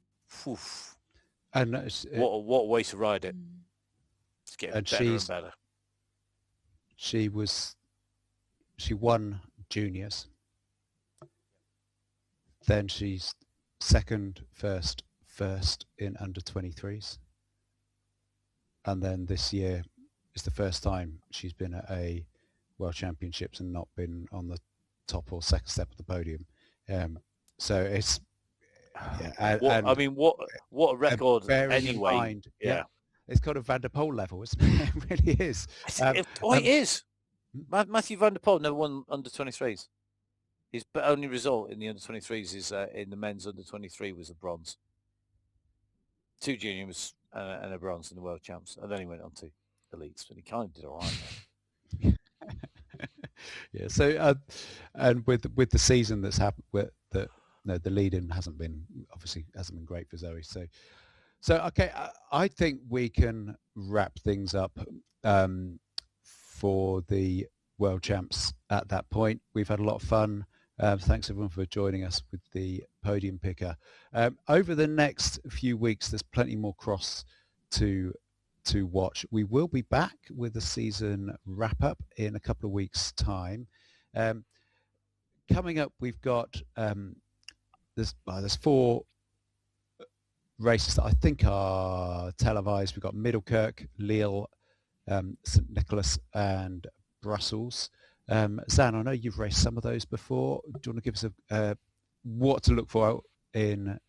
oof, And what a way to ride it. It's getting better and better. She won juniors. Then she's first in under 23s. And then this year is the first time she's been at a World Championships and not been on the top or second step of the podium. So it's what a record anyway. It's kind of Van der Poel level, isn't it? It really is. It is. Matthew Van der Poel never won under 23s. His only result in the under 23s is in the men's under 23 was a bronze. 2 juniors and a bronze in the World Champs, and then he went on to elites, but he kind of did all right. Yeah. So and with the season that's happened, the lead-in hasn't been great for Zoe. So okay, I think we can wrap things up for the World Champs at that point. We've had a lot of fun. Thanks everyone for joining us with the podium picker. Over the next few weeks, there's plenty more cross to watch. We will be back with the season wrap-up in a couple of weeks' time. Coming up, we've got there's 4 races that I think are televised. We've got Middelkerk, Lille, St Nicholas and Brussels. Zan, I know you've raced some of those before. Do you want to give us what to look for in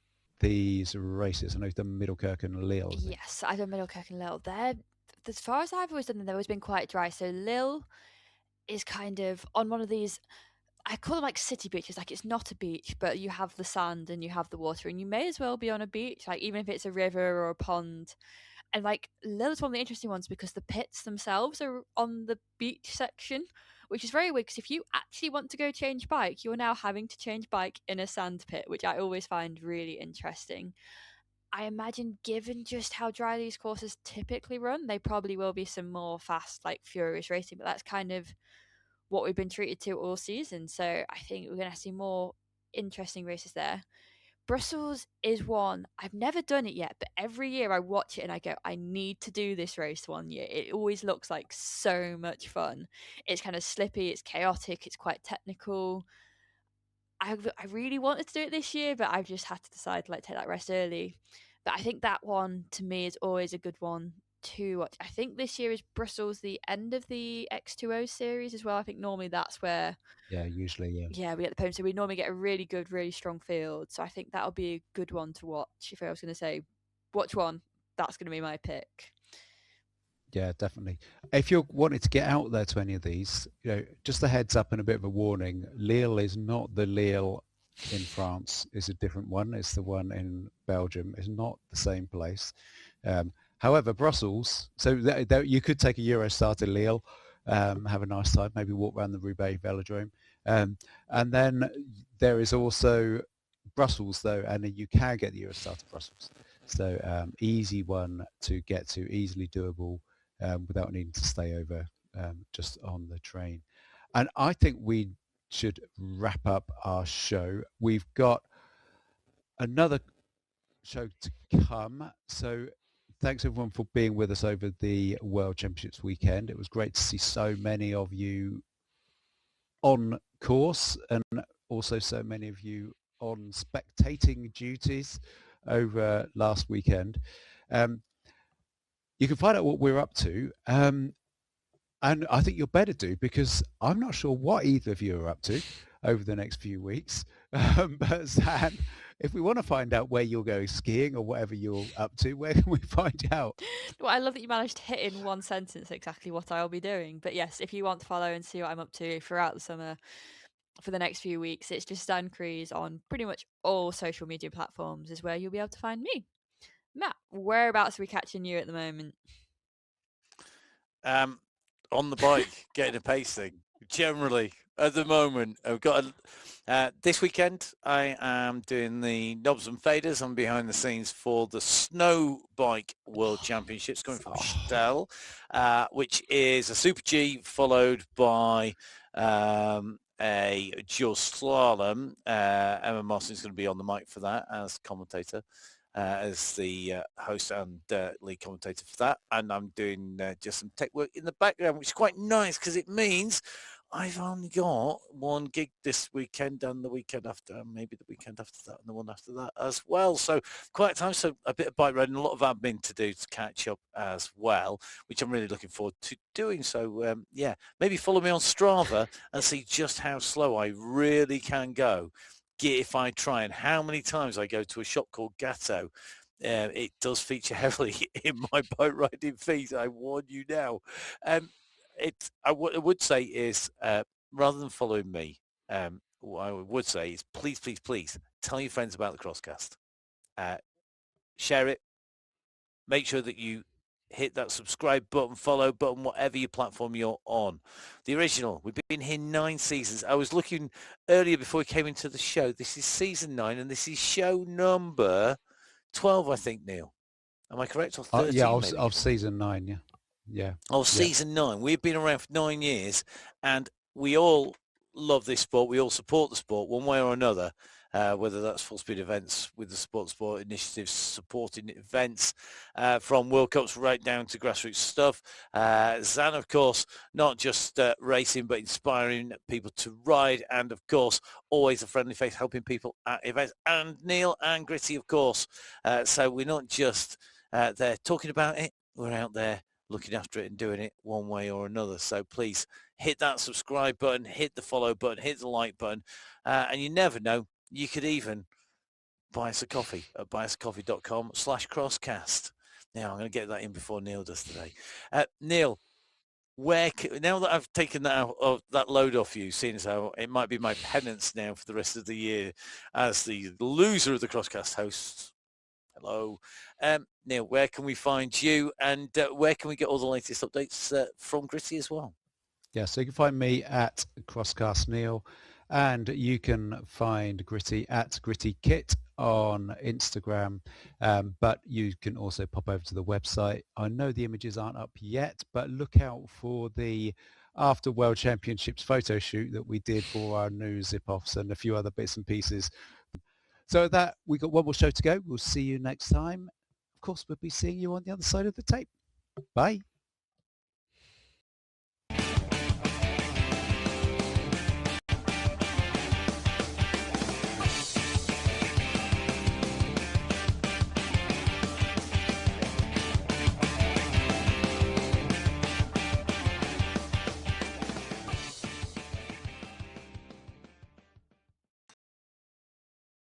these races? I know you've done Middelkerk and Lille. Yes, I've done Middelkerk and Lille. As far as I've always done them, they've always been quite dry. So Lille is kind of on one of these, I call them like city beaches. Like it's not a beach, but you have the sand and you have the water, and you may as well be on a beach, like even if it's a river or a pond. And like Lille is one of the interesting ones because the pits themselves are on the beach section, which is very weird because if you actually want to go change bike, you're now having to change bike in a sand pit, which I always find really interesting. I imagine given just how dry these courses typically run, they probably will be some more fast, like furious racing, but that's kind of what we've been treated to all season. So I think we're going to see more interesting races there. Brussels is one, I've never done it yet, but every year I watch it and I go, I need to do this race one year. It always looks like so much fun. It's kind of slippy, it's chaotic, it's quite technical. I really wanted to do it this year, but I've just had to decide to take that rest early. But I think that one to me is always a good one to watch. I think this year is Brussels the end of the X2O series as well. I think normally that's where usually we get the podium, so we normally get a really good, really strong field. So I think that'll be a good one to watch. If I was going to say watch one, that's going to be my pick. Yeah, definitely. If you're wanting to get out there to any of these, just a heads up and a bit of a warning, Lille is not the Lille in France. It's a different one. It's the one in Belgium. It's not the same place. However, Brussels, so you could take a Eurostar to Lille, have a nice time, maybe walk around the Roubaix Velodrome. And then there is also Brussels, though, and you can get the Eurostar to Brussels. So easy one to get to, easily doable without needing to stay over just on the train. And I think we should wrap up our show. We've got another show to come. So thanks everyone for being with us over the World Championships weekend. It was great to see so many of you on course and also so many of you on spectating duties over last weekend. You can find out what we're up to. And And I think you'll better do, because I'm not sure what either of you are up to over the next few weeks. But Zan, if we want to find out where you'll go skiing or whatever you're up to, where can we find out? Well, I love that you managed to hit in one sentence exactly what I'll be doing. But yes, if you want to follow and see what I'm up to throughout the summer for the next few weeks, it's just Zan Crees on pretty much all social media platforms is where you'll be able to find me. Matt, whereabouts are we catching you at the moment? On the bike, getting a pacing. Generally, at the moment, I've got this weekend. I am doing the knobs and faders. I'm behind the scenes for the Snow Bike World Championships coming from Stell, which is a Super G followed by a dual slalom. Emma Martin's going to be on the mic for that as commentator. As the host and lead commentator for that, and I'm doing just some tech work in the background, which is quite nice because it means I've only got one gig this weekend and the weekend after, and maybe the weekend after that and the one after that as well. So quite time, so a bit of bike riding, a lot of admin to do to catch up as well, which I'm really looking forward to doing. So yeah, maybe follow me on Strava and see just how slow I really can go if I try, and how many times I go to a shop called Gatto. It does feature heavily in my bike riding feed, I warn you now. I would say is, rather than following me, what I would say is please tell your friends about the Crosscast. Share it. Make sure that you hit that subscribe button, follow button, whatever your platform you're on. The original, we've been here 9 seasons. I was looking earlier before we came into the show. This is season 9, and this is show number 12, I think, Neil. Am I correct? Or 13, yeah, of season 9, yeah. Of season 9. We've been around for 9 years, and we all love this sport. We all support the sport one way or another. Whether that's full speed events with the sport initiatives, supporting events from World Cups right down to grassroots stuff. Zan, of course, not just racing, but inspiring people to ride. And of course, always a friendly face, helping people at events. And Neil and Gritty, of course. So we're not just there talking about it. We're out there looking after it and doing it one way or another. So please hit that subscribe button, hit the follow button, hit the like button. And you never know. You could even buy us a coffee at buyusacoffee.com/crosscast. Now, I'm going to get that in before Neil does today. Neil, now that I've taken that load off you, seeing as how it might be my penance now for the rest of the year as the loser of the Crosscast hosts. Hello. Neil, where can we find you, and where can we get all the latest updates from Gritty as well? Yeah, so you can find me at Crosscast Neil. And you can find Gritty at Gritty Kit on Instagram, but you can also pop over to the website. I know the images aren't up yet, but look out for the after World Championships photo shoot that we did for our new zip-offs and a few other bits and pieces. So with that, we got one more show to go. We'll see you next time. Of course, we'll be seeing you on the other side of the tape. Bye.